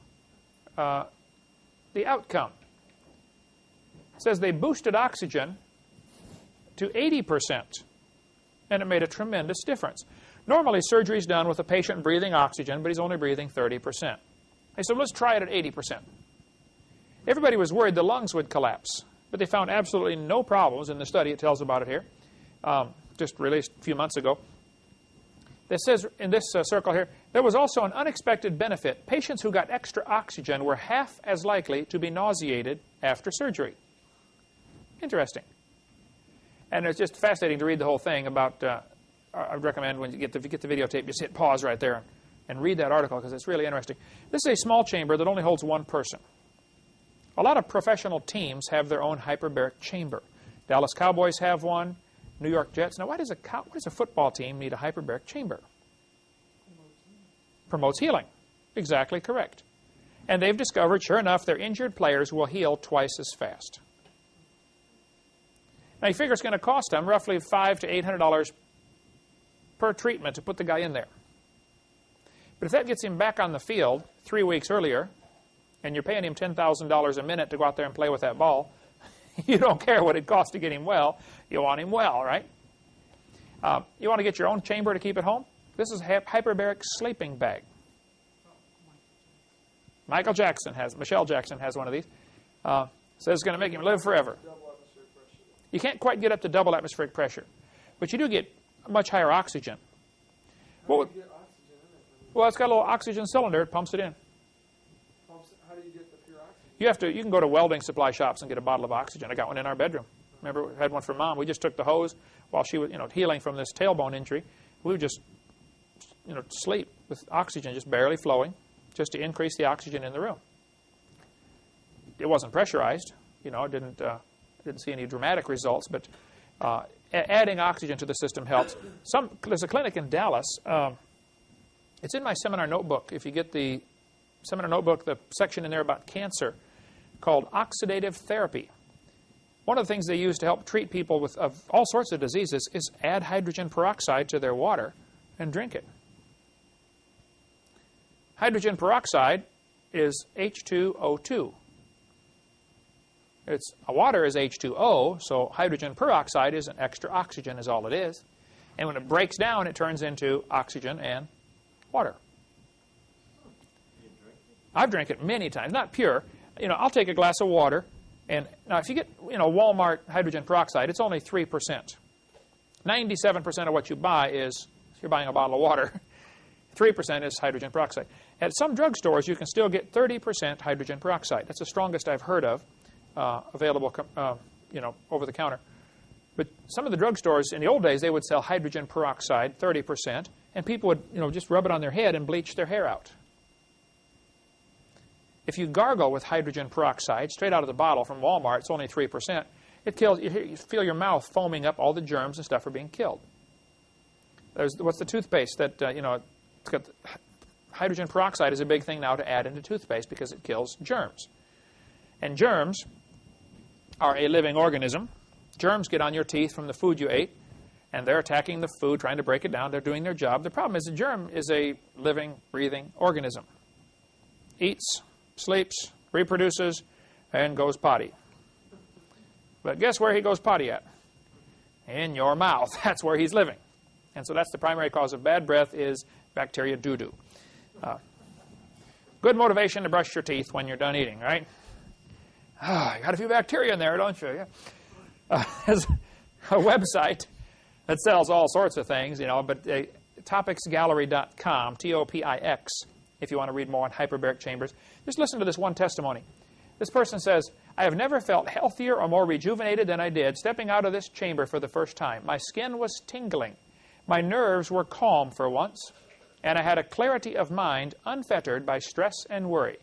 S1: the outcome. It says they boosted oxygen to 80%, and it made a tremendous difference. Normally, surgery is done with a patient breathing oxygen, but he's only breathing 30%. They said, let's try it at 80%. Everybody was worried the lungs would collapse, but they found absolutely no problems in the study. It tells about it here, just released a few months ago. It says in this circle here, there was also an unexpected benefit. Patients who got extra oxygen were half as likely to be nauseated after surgery. Interesting. And it's just fascinating to read the whole thing about, I would recommend when you get the videotape, just hit pause right there and read that article because it's really interesting. This is a small chamber that only holds one person. A lot of professional teams have their own hyperbaric chamber. Dallas Cowboys have one. New York Jets. Now, why does a football team need a hyperbaric chamber? Promotes healing. Exactly correct. And they've discovered, sure enough, their injured players will heal twice as fast. Now, you figure it's going to cost them roughly $500 to $800 per treatment to put the guy in there. But if that gets him back on the field 3 weeks earlier, and you're paying him $10,000 a minute to go out there and play with that ball, you don't care what it costs to get him well. You want him well, right? You want to get your own chamber to keep at home? This is a hyperbaric sleeping bag. Michael Jackson Michelle Jackson has one of these. Says it's going to make him live forever. You can't quite get up to double atmospheric pressure, but you do get much higher oxygen. Well, it's got a little oxygen cylinder. It pumps it in.
S3: How do you get the pure oxygen?
S1: You can go to welding supply shops and get a bottle of oxygen. I got one in our bedroom. Remember, we had one for Mom. We just took the hose while she was, healing from this tailbone injury. We would just, sleep with oxygen just barely flowing, just to increase the oxygen in the room. It wasn't pressurized. Didn't see any dramatic results, but adding oxygen to the system helps. There's a clinic in Dallas. It's in my seminar notebook. If you get the seminar notebook, the section in there about cancer called oxidative therapy. One of the things they use to help treat people with of all sorts of diseases is add hydrogen peroxide to their water and drink it. Hydrogen peroxide is H2O2. Water is H2O, so hydrogen peroxide is an extra oxygen is all it is. And when it breaks down, it turns into oxygen and water. I've drank it many times, not pure. I'll take a glass of water, and now if you get, Walmart hydrogen peroxide, it's only 3%. 97% of what you buy is, if you're buying a bottle of water, 3% is hydrogen peroxide. At some drugstores, you can still get 30% hydrogen peroxide. That's the strongest I've heard of, available, over the counter. But some of the drugstores, in the old days, they would sell hydrogen peroxide, 30%, and people would, just rub it on their head and bleach their hair out. If you gargle with hydrogen peroxide straight out of the bottle from Walmart, it's only 3%. It kills. You feel your mouth foaming up. All the germs and stuff are being killed. What's the toothpaste that it's got? Hydrogen peroxide is a big thing now to add into toothpaste because it kills germs. And germs are a living organism. Germs get on your teeth from the food you ate, and they're attacking the food, trying to break it down. They're doing their job. The problem is the germ is a living, breathing organism. Eats, sleeps, reproduces, and goes potty. But guess where he goes potty at? In your mouth. That's where he's living. And so that's the primary cause of bad breath is bacteria doo-doo. Good motivation to brush your teeth when you're done eating, right? You got a few bacteria in there, don't you? Yeah. There's a website that sells all sorts of things, but topicsgallery.com, T-O-P-I-X, if you want to read more on hyperbaric chambers. Just listen to this one testimony. This person says, I have never felt healthier or more rejuvenated than I did stepping out of this chamber for the first time. My skin was tingling. My nerves were calm for once, and I had a clarity of mind unfettered by stress and worry.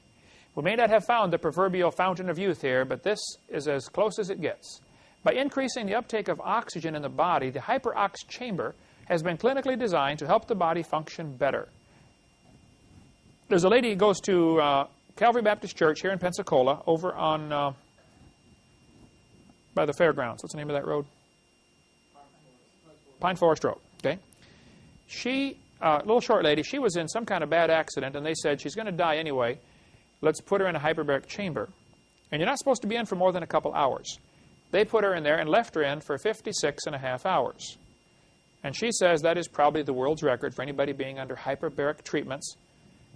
S1: We may not have found the proverbial fountain of youth here, but this is as close as it gets. By increasing the uptake of oxygen in the body, the hyperox chamber has been clinically designed to help the body function better. There's a lady who goes to Calvary Baptist Church here in Pensacola, over on by the fairgrounds. What's the name of that road? Pine Forest Road. Okay. She, little short lady, she was in some kind of bad accident, and they said she's going to die anyway. Let's put her in a hyperbaric chamber. And you're not supposed to be in for more than a couple hours. They put her in there and left her in for 56.5 hours. And she says that is probably the world's record for anybody being under hyperbaric treatments.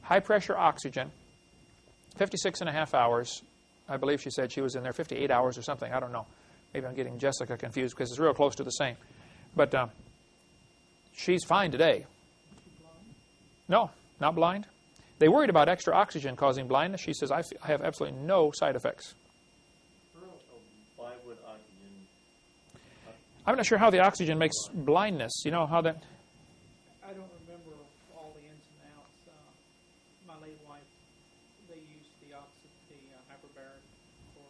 S1: High-pressure oxygen, 56.5 hours. I believe she said she was in there 58 hours or something. I don't know. Maybe I'm getting Jessica confused because it's real close to the same. But she's fine today. No, not blind. They worried about extra oxygen causing blindness. She says, I have absolutely no side effects.
S5: Why would oxygen...
S1: I'm not sure how the oxygen makes blindness. You know how that...
S4: I don't remember all the ins and outs. My late wife, they used the hyperbaric for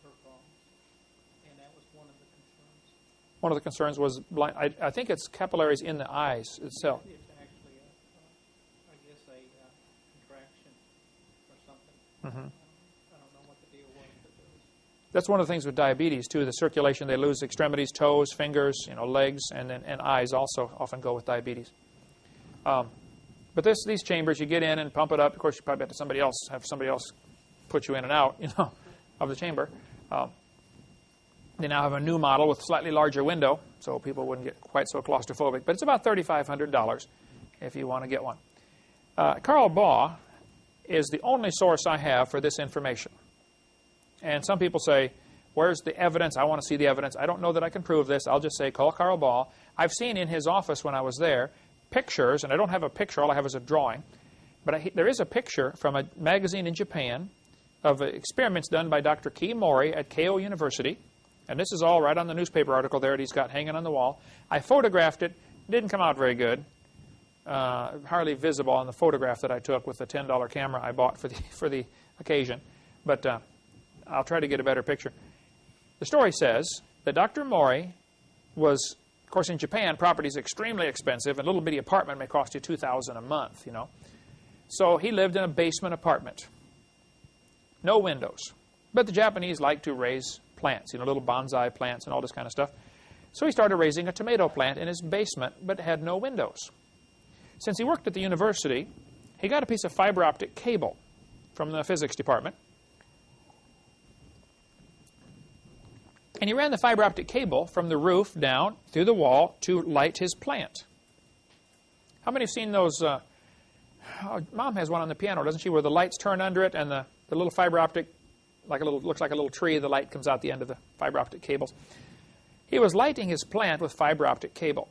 S4: her problems, and that was one of the concerns.
S1: One of the concerns was blind. I think it's capillaries in the eyes itself.
S4: It's actually, I guess, a contraction or something.
S1: Mm-hmm.
S4: I don't know what the deal was, but there was...
S1: That's one of the things with diabetes, too. The circulation, they lose extremities, toes, fingers, legs, and eyes also often go with diabetes. But these chambers, you get in and pump it up. Of course, you probably have to have somebody else put you in and out, of the chamber. They now have a new model with slightly larger window, so people wouldn't get quite so claustrophobic. But it's about $3,500 if you want to get one. Carl Baugh is the only source I have for this information. And some people say, where's the evidence? I want to see the evidence. I don't know that I can prove this. I'll just say, call Carl Baugh. I've seen in his office when I was there pictures, and I don't have a picture. All I have is a drawing. But there is a picture from a magazine in Japan of experiments done by Dr. Kei Mori at Keio University. And this is all right on the newspaper article there that he's got hanging on the wall. I photographed it. It didn't come out very good. Hardly visible on the photograph that I took with the $10 camera I bought for the occasion. But I'll try to get a better picture. The story says that Dr. Mori was, of course, in Japan, property is extremely expensive, and a little bitty apartment may cost you $2,000 a month, So he lived in a basement apartment. No windows. But the Japanese like to raise plants, little bonsai plants and all this kind of stuff. So he started raising a tomato plant in his basement, but had no windows. Since he worked at the university, he got a piece of fiber optic cable from the physics department. And he ran the fiber optic cable from the roof down through the wall to light his plant. How many have seen those? Mom has one on the piano, doesn't she, where the lights turn under it and the little fiber optic, looks like a little tree, the light comes out the end of the fiber optic cables. He was lighting his plant with fiber optic cable.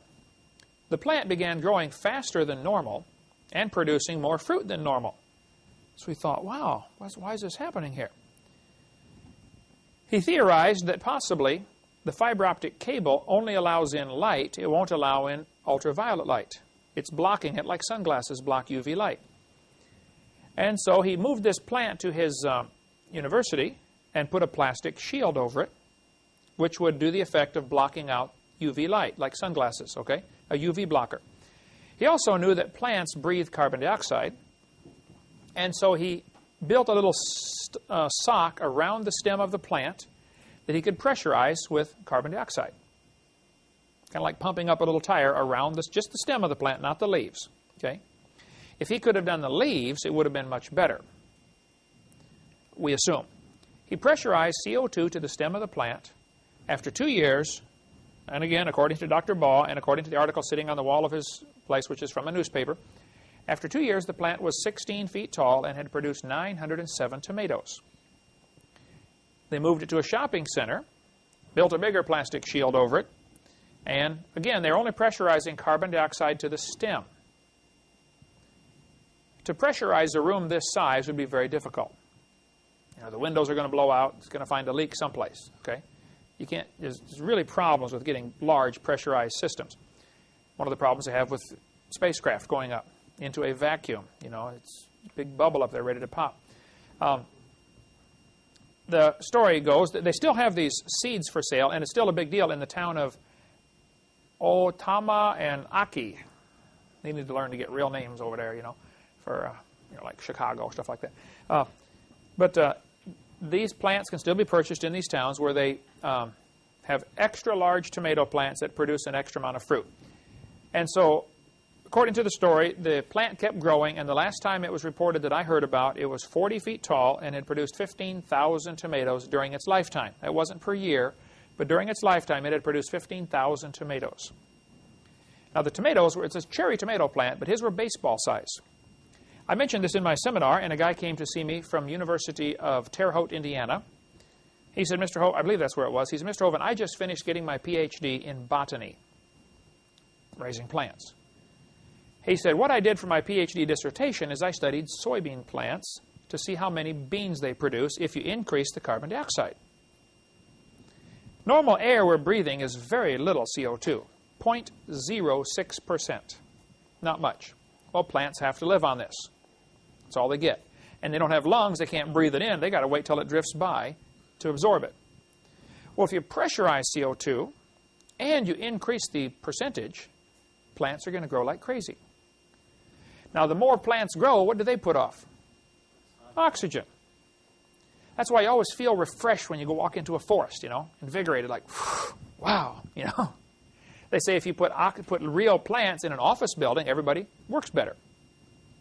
S1: The plant began growing faster than normal and producing more fruit than normal. So he thought, wow, why is this happening here? He theorized that possibly the fiber optic cable only allows in light, it won't allow in ultraviolet light. It's blocking it like sunglasses block UV light. And so he moved this plant to his university and put a plastic shield over it, which would do the effect of blocking out UV light, like sunglasses, okay? A UV blocker. He also knew that plants breathe carbon dioxide, and so he built a little sock around the stem of the plant that he could pressurize with carbon dioxide. Kind of like pumping up a little tire around just the stem of the plant, not the leaves, okay? If he could have done the leaves, it would have been much better, we assume. He pressurized CO2 to the stem of the plant. After 2 years, and again, according to Dr. Baugh, and according to the article sitting on the wall of his place, which is from a newspaper, after 2 years, the plant was 16 feet tall and had produced 907 tomatoes. They moved it to a shopping center, built a bigger plastic shield over it, and again, they're only pressurizing carbon dioxide to the stem. To pressurize a room this size would be very difficult. The windows are going to blow out. It's going to find a leak someplace, okay? You can't, there's really problems with getting large pressurized systems. One of the problems they have with spacecraft going up into a vacuum. It's a big bubble up there ready to pop. The story goes that they still have these seeds for sale, and it's still a big deal in the town of Otama and Aki. They need to learn to get real names over there, for like Chicago, stuff like that. But these plants can still be purchased in these towns where they have extra large tomato plants that produce an extra amount of fruit. And so, according to the story, the plant kept growing, and the last time it was reported that I heard about, it was 40 feet tall and had produced 15,000 tomatoes during its lifetime. That wasn't per year, but during its lifetime it had produced 15,000 tomatoes. Now the tomatoes, it's a cherry tomato plant, but his were baseball size. I mentioned this in my seminar, and a guy came to see me from University of Terre Haute, Indiana. He said, Mr. Hovind, I believe that's where it was. He said, Mr. Hovind, I just finished getting my PhD in botany, raising plants. He said, what I did for my PhD dissertation is I studied soybean plants to see how many beans they produce if you increase the carbon dioxide. Normal air we're breathing is very little CO2, 0.06%. Not much. Well, plants have to live on this. That's all they get. And they don't have lungs, they can't breathe it in. They got to wait till it drifts by to absorb it. Well, if you pressurize CO2 and you increase the percentage, plants are going to grow like crazy. Now, the more plants grow, what do they put off? Oxygen. That's why you always feel refreshed when you go walk into a forest, invigorated, like, wow, They say if you put real plants in an office building, everybody works better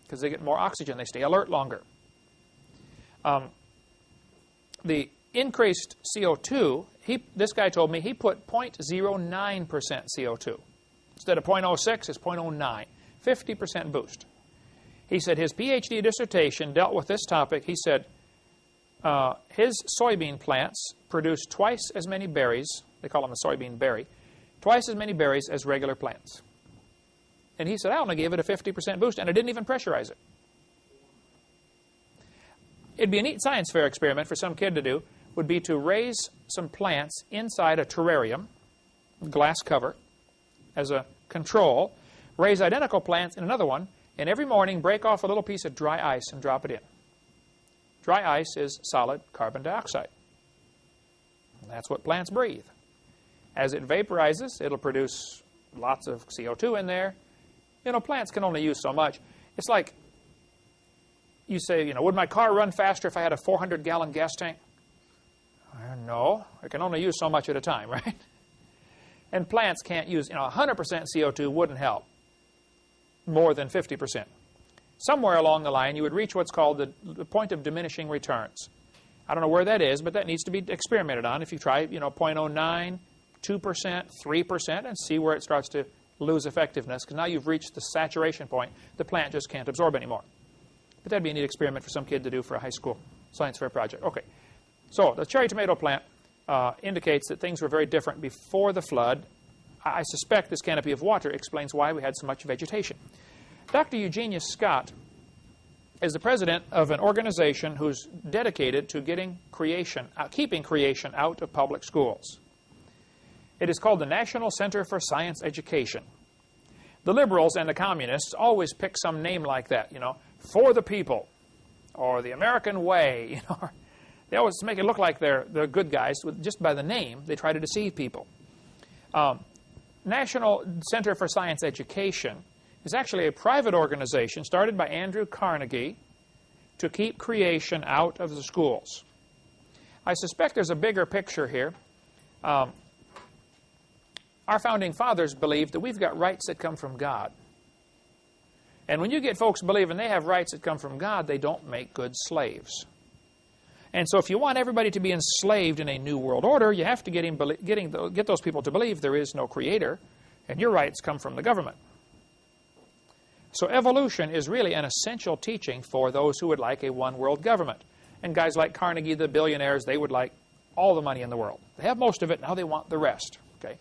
S1: because they get more oxygen. They stay alert longer. The increased CO2, this guy told me he put 0.09% CO2. Instead of 0.06, it's 0.09. 50% boost. He said his PhD dissertation dealt with this topic. He said his soybean plants produce twice as many berries. They call them a soybean berry. Twice as many berries as regular plants. And he said, I only gave it a 50% boost, and I didn't even pressurize it. It'd be a neat science fair experiment for some kid to do, would be to raise some plants inside a terrarium, glass cover, as a control, raise identical plants in another one, and every morning break off a little piece of dry ice and drop it in. Dry ice is solid carbon dioxide. And that's what plants breathe. As it vaporizes, it'll produce lots of CO2 in there. Plants can only use so much. It's like you say, would my car run faster if I had a 400-gallon gas tank? No, it can only use so much at a time, right? And plants can't use, 100% CO2 wouldn't help more than 50%. Somewhere along the line, you would reach what's called the point of diminishing returns. I don't know where that is, but that needs to be experimented on. If you try, 0.09, 2%, 3%, and see where it starts to lose effectiveness, because now you've reached the saturation point. The plant just can't absorb anymore. But that'd be a neat experiment for some kid to do for a high school science fair project. Okay, so the cherry tomato plant indicates that things were very different before the flood. I suspect this canopy of water explains why we had so much vegetation. Dr. Eugenia Scott is the president of an organization who's dedicated to keeping creation out of public schools. It is called the National Center for Science Education. The liberals and the communists always pick some name like that, for the people, or the American way. They always make it look like they're good guys. Just by the name, they try to deceive people. National Center for Science Education is actually a private organization started by Andrew Carnegie to keep creation out of the schools. I suspect there's a bigger picture here. Our founding fathers believed that we've got rights that come from God. And when you get folks believing they have rights that come from God, they don't make good slaves. And so if you want everybody to be enslaved in a new world order, you have to get those people to believe there is no creator, and your rights come from the government. So evolution is really an essential teaching for those who would like a one-world government. And guys like Carnegie, the billionaires, they would like all the money in the world. They have most of it, now they want the rest. Okay?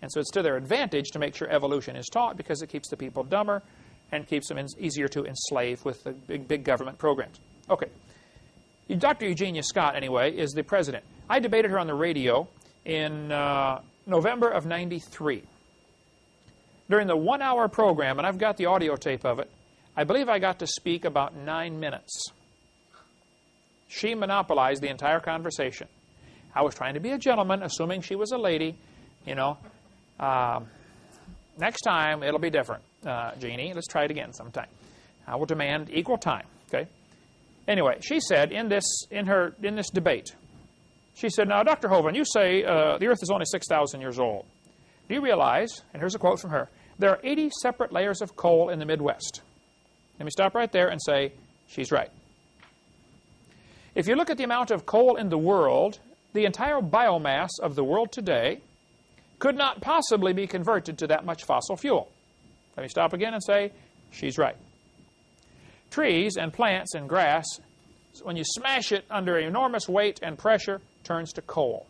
S1: And so it's to their advantage to make sure evolution is taught, because it keeps the people dumber and keeps them easier to enslave with the big government programs. Okay. Dr. Eugenia Scott, anyway, is the president. I debated her on the radio in November of '93. During the 1-hour program, and I've got the audio tape of it, I believe I got to speak about 9 minutes. She monopolized the entire conversation. I was trying to be a gentleman, assuming she was a lady. Next time, it'll be different, Jeannie. Let's try it again sometime. I will demand equal time, okay? Anyway, she said in this debate, she said, now, Dr. Hovind, you say the Earth is only 6,000 years old. Do you realize, and here's a quote from her, there are 80 separate layers of coal in the Midwest. Let me stop right there and say, she's right. If you look at the amount of coal in the world, the entire biomass of the world today could not possibly be converted to that much fossil fuel. Let me stop again and say, she's right. Trees and plants and grass, when you smash it under enormous weight and pressure, turns to coal.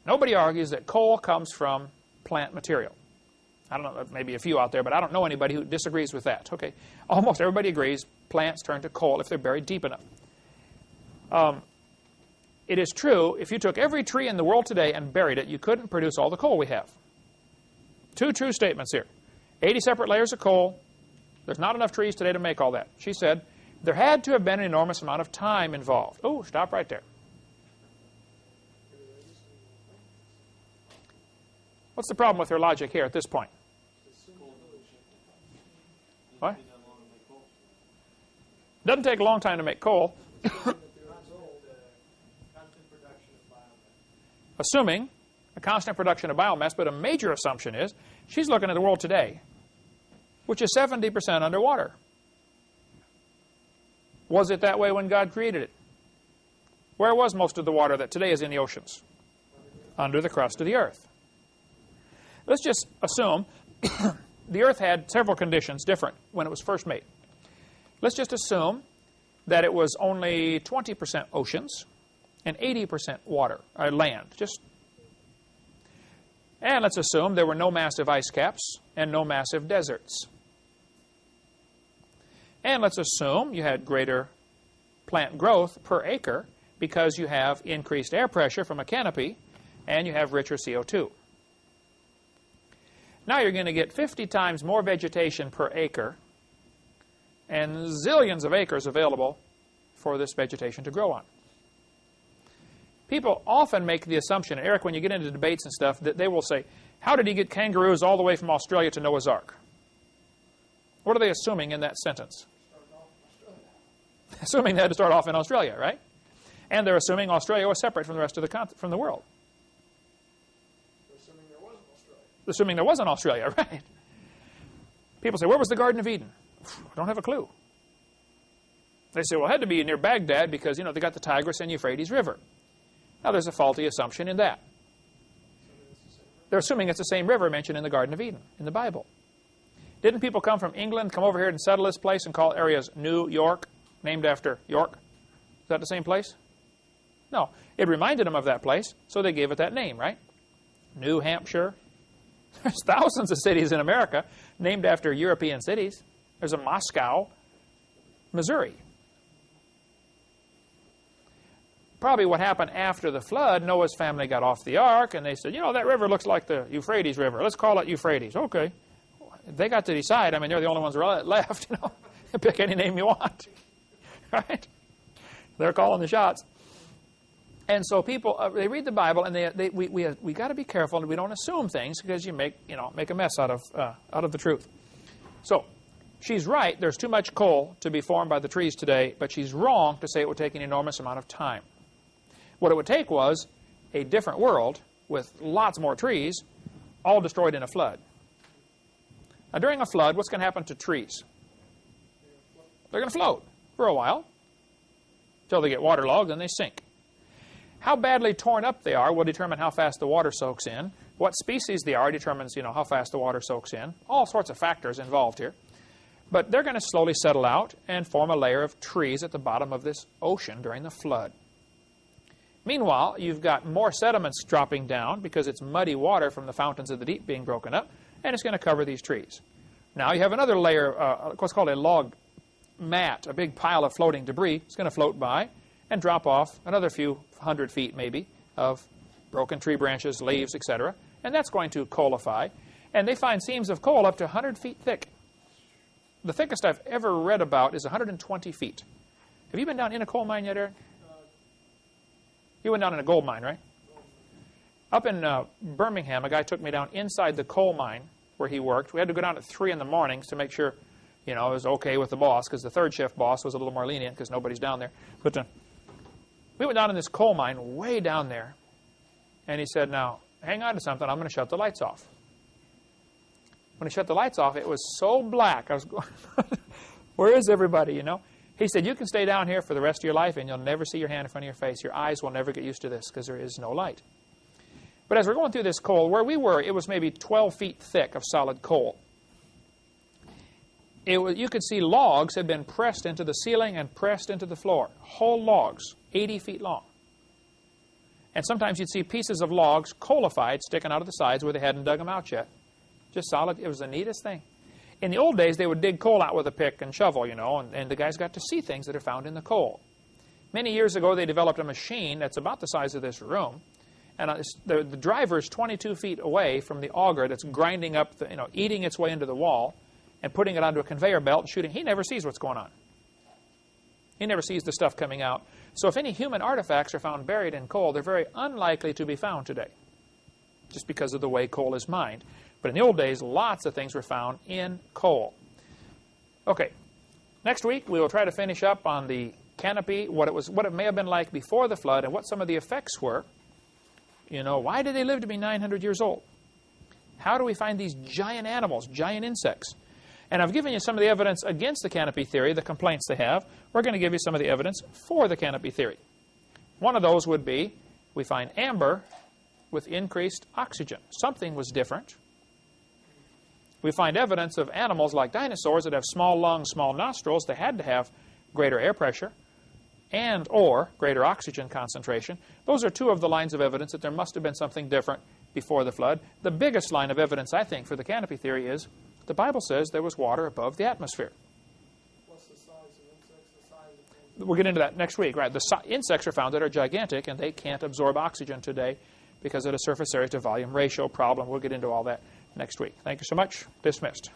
S1: Nobody argues that coal comes from plant material. I don't know, maybe a few out there, but I don't know anybody who disagrees with that. Okay, almost everybody agrees plants turn to coal if they're buried deep enough. It is true, if you took every tree in the world today and buried it, you couldn't produce all the coal we have. Two true statements here. 80 separate layers of coal. There's not enough trees today to make all that. She said, there had to have been an enormous amount of time involved. Oh, stop right there. What's the problem with her logic here at this point? What? Doesn't take a long time to make coal. Assuming a constant production of biomass, but a major assumption is she's looking at the world today, which is 70% underwater. Was it that way when God created it? Where was most of the water that today is in the oceans? Under the crust of the earth. Let's just assume the earth had several conditions different when it was first made. Let's just assume that it was only 20% oceans and 80% water, or land. And let's assume there were no massive ice caps and no massive deserts. And let's assume you had greater plant growth per acre because you have increased air pressure from a canopy and you have richer CO2. Now you're going to get 50 times more vegetation per acre and zillions of acres available for this vegetation to grow on. People often make the assumption, Eric, when you get into debates and stuff, that they will say, how did he get kangaroos all the way from Australia to Noah's Ark? What are they assuming in that sentence? Assuming they had to start off in Australia, right? And they're assuming Australia was separate from the rest of from the world.
S3: They're assuming there wasn't Australia.
S1: Assuming there wasn't Australia, right? People say, where was the Garden of Eden? I don't have a clue. They say, well, it had to be near Baghdad because, you know, they got the Tigris and Euphrates River. Now, there's a faulty assumption in that. They're assuming it's the same river mentioned in the Garden of Eden, in the Bible. Didn't people come from England, come over here and settle this place and call areas New York, named after York? Is that the same place? No. It reminded them of that place, so they gave it that name, right? New Hampshire. There's thousands of cities in America named after European cities. There's a Moscow, Missouri. Probably what happened after the flood, Noah's family got off the ark, and they said, you know, that river looks like the Euphrates River. Let's call it Euphrates. Okay. They got to decide. I mean, they're the only ones left, you know. Pick any name you want. Right? They're calling the shots. And so people, they read the Bible, and we got to be careful, and we don't assume things because you make a mess out of the truth. So, she's right. There's too much coal to be formed by the trees today, but she's wrong to say it would take an enormous amount of time. What it would take was a different world with lots more trees, all destroyed in a flood. Now, during a flood, what's going to happen to trees? They're going to float for a while until they get waterlogged and they sink. How badly torn up they are will determine how fast the water soaks in. What species they are determines, how fast the water soaks in. All sorts of factors involved here. But they're going to slowly settle out and form a layer of trees at the bottom of this ocean during the flood. Meanwhile, you've got more sediments dropping down because it's muddy water from the fountains of the deep being broken up, and it's going to cover these trees. Now you have another layer, what's called a log mat, a big pile of floating debris. It's going to float by and drop off another few hundred feet maybe of broken tree branches, leaves, etc. And that's going to coalify. And they find seams of coal up to 100 feet thick. The thickest I've ever read about is 120 feet. Have you been down in a coal mine yet, Eric? You went down in a gold mine, right? Up in Birmingham, a guy took me down inside the coal mine where he worked. We had to go down at 3 in the mornings to make sure, it was okay with the boss, because the third shift boss was a little more lenient because nobody's down there. But we went down in this coal mine way down there, and he said, now, hang on to something. I'm going to shut the lights off. When he shut the lights off, it was so black. I was going, where is everybody, He said, you can stay down here for the rest of your life, and you'll never see your hand in front of your face. Your eyes will never get used to this because there is no light. But as we're going through this coal, where we were, it was maybe 12 feet thick of solid coal. You could see logs had been pressed into the ceiling and pressed into the floor. Whole logs, 80 feet long. And sometimes you'd see pieces of logs, coalified, sticking out of the sides where they hadn't dug them out yet. Just solid. It was the neatest thing. In the old days, they would dig coal out with a pick and shovel, and the guys got to see things that are found in the coal. Many years ago, they developed a machine that's about the size of this room, and the driver is 22 feet away from the auger that's grinding up, eating its way into the wall and putting it onto a conveyor belt and shooting. He never sees what's going on. He never sees the stuff coming out. So if any human artifacts are found buried in coal, they're very unlikely to be found today, just because of the way coal is mined. But in the old days, lots of things were found in coal. Okay, next week we will try to finish up on the canopy, what it may have been like before the flood, and what some of the effects were. Why did they live to be 900 years old? How do we find these giant animals, giant insects? And I've given you some of the evidence against the canopy theory, the complaints they have. We're going to give you some of the evidence for the canopy theory. One of those would be, we find amber with increased oxygen. Something was different. We find evidence of animals like dinosaurs that have small lungs, small nostrils. They had to have greater air pressure and or greater oxygen concentration. Those are two of the lines of evidence that there must have been something different before the flood. The biggest line of evidence, I think, for the canopy theory is the Bible says there was water above the atmosphere.
S3: What's the size of insects, the size of things?
S1: We'll get into that next week. Right? The insects are found that are gigantic, and they can't absorb oxygen today because of the surface area to volume ratio problem. We'll get into all that next week. Thank you so much. Dismissed.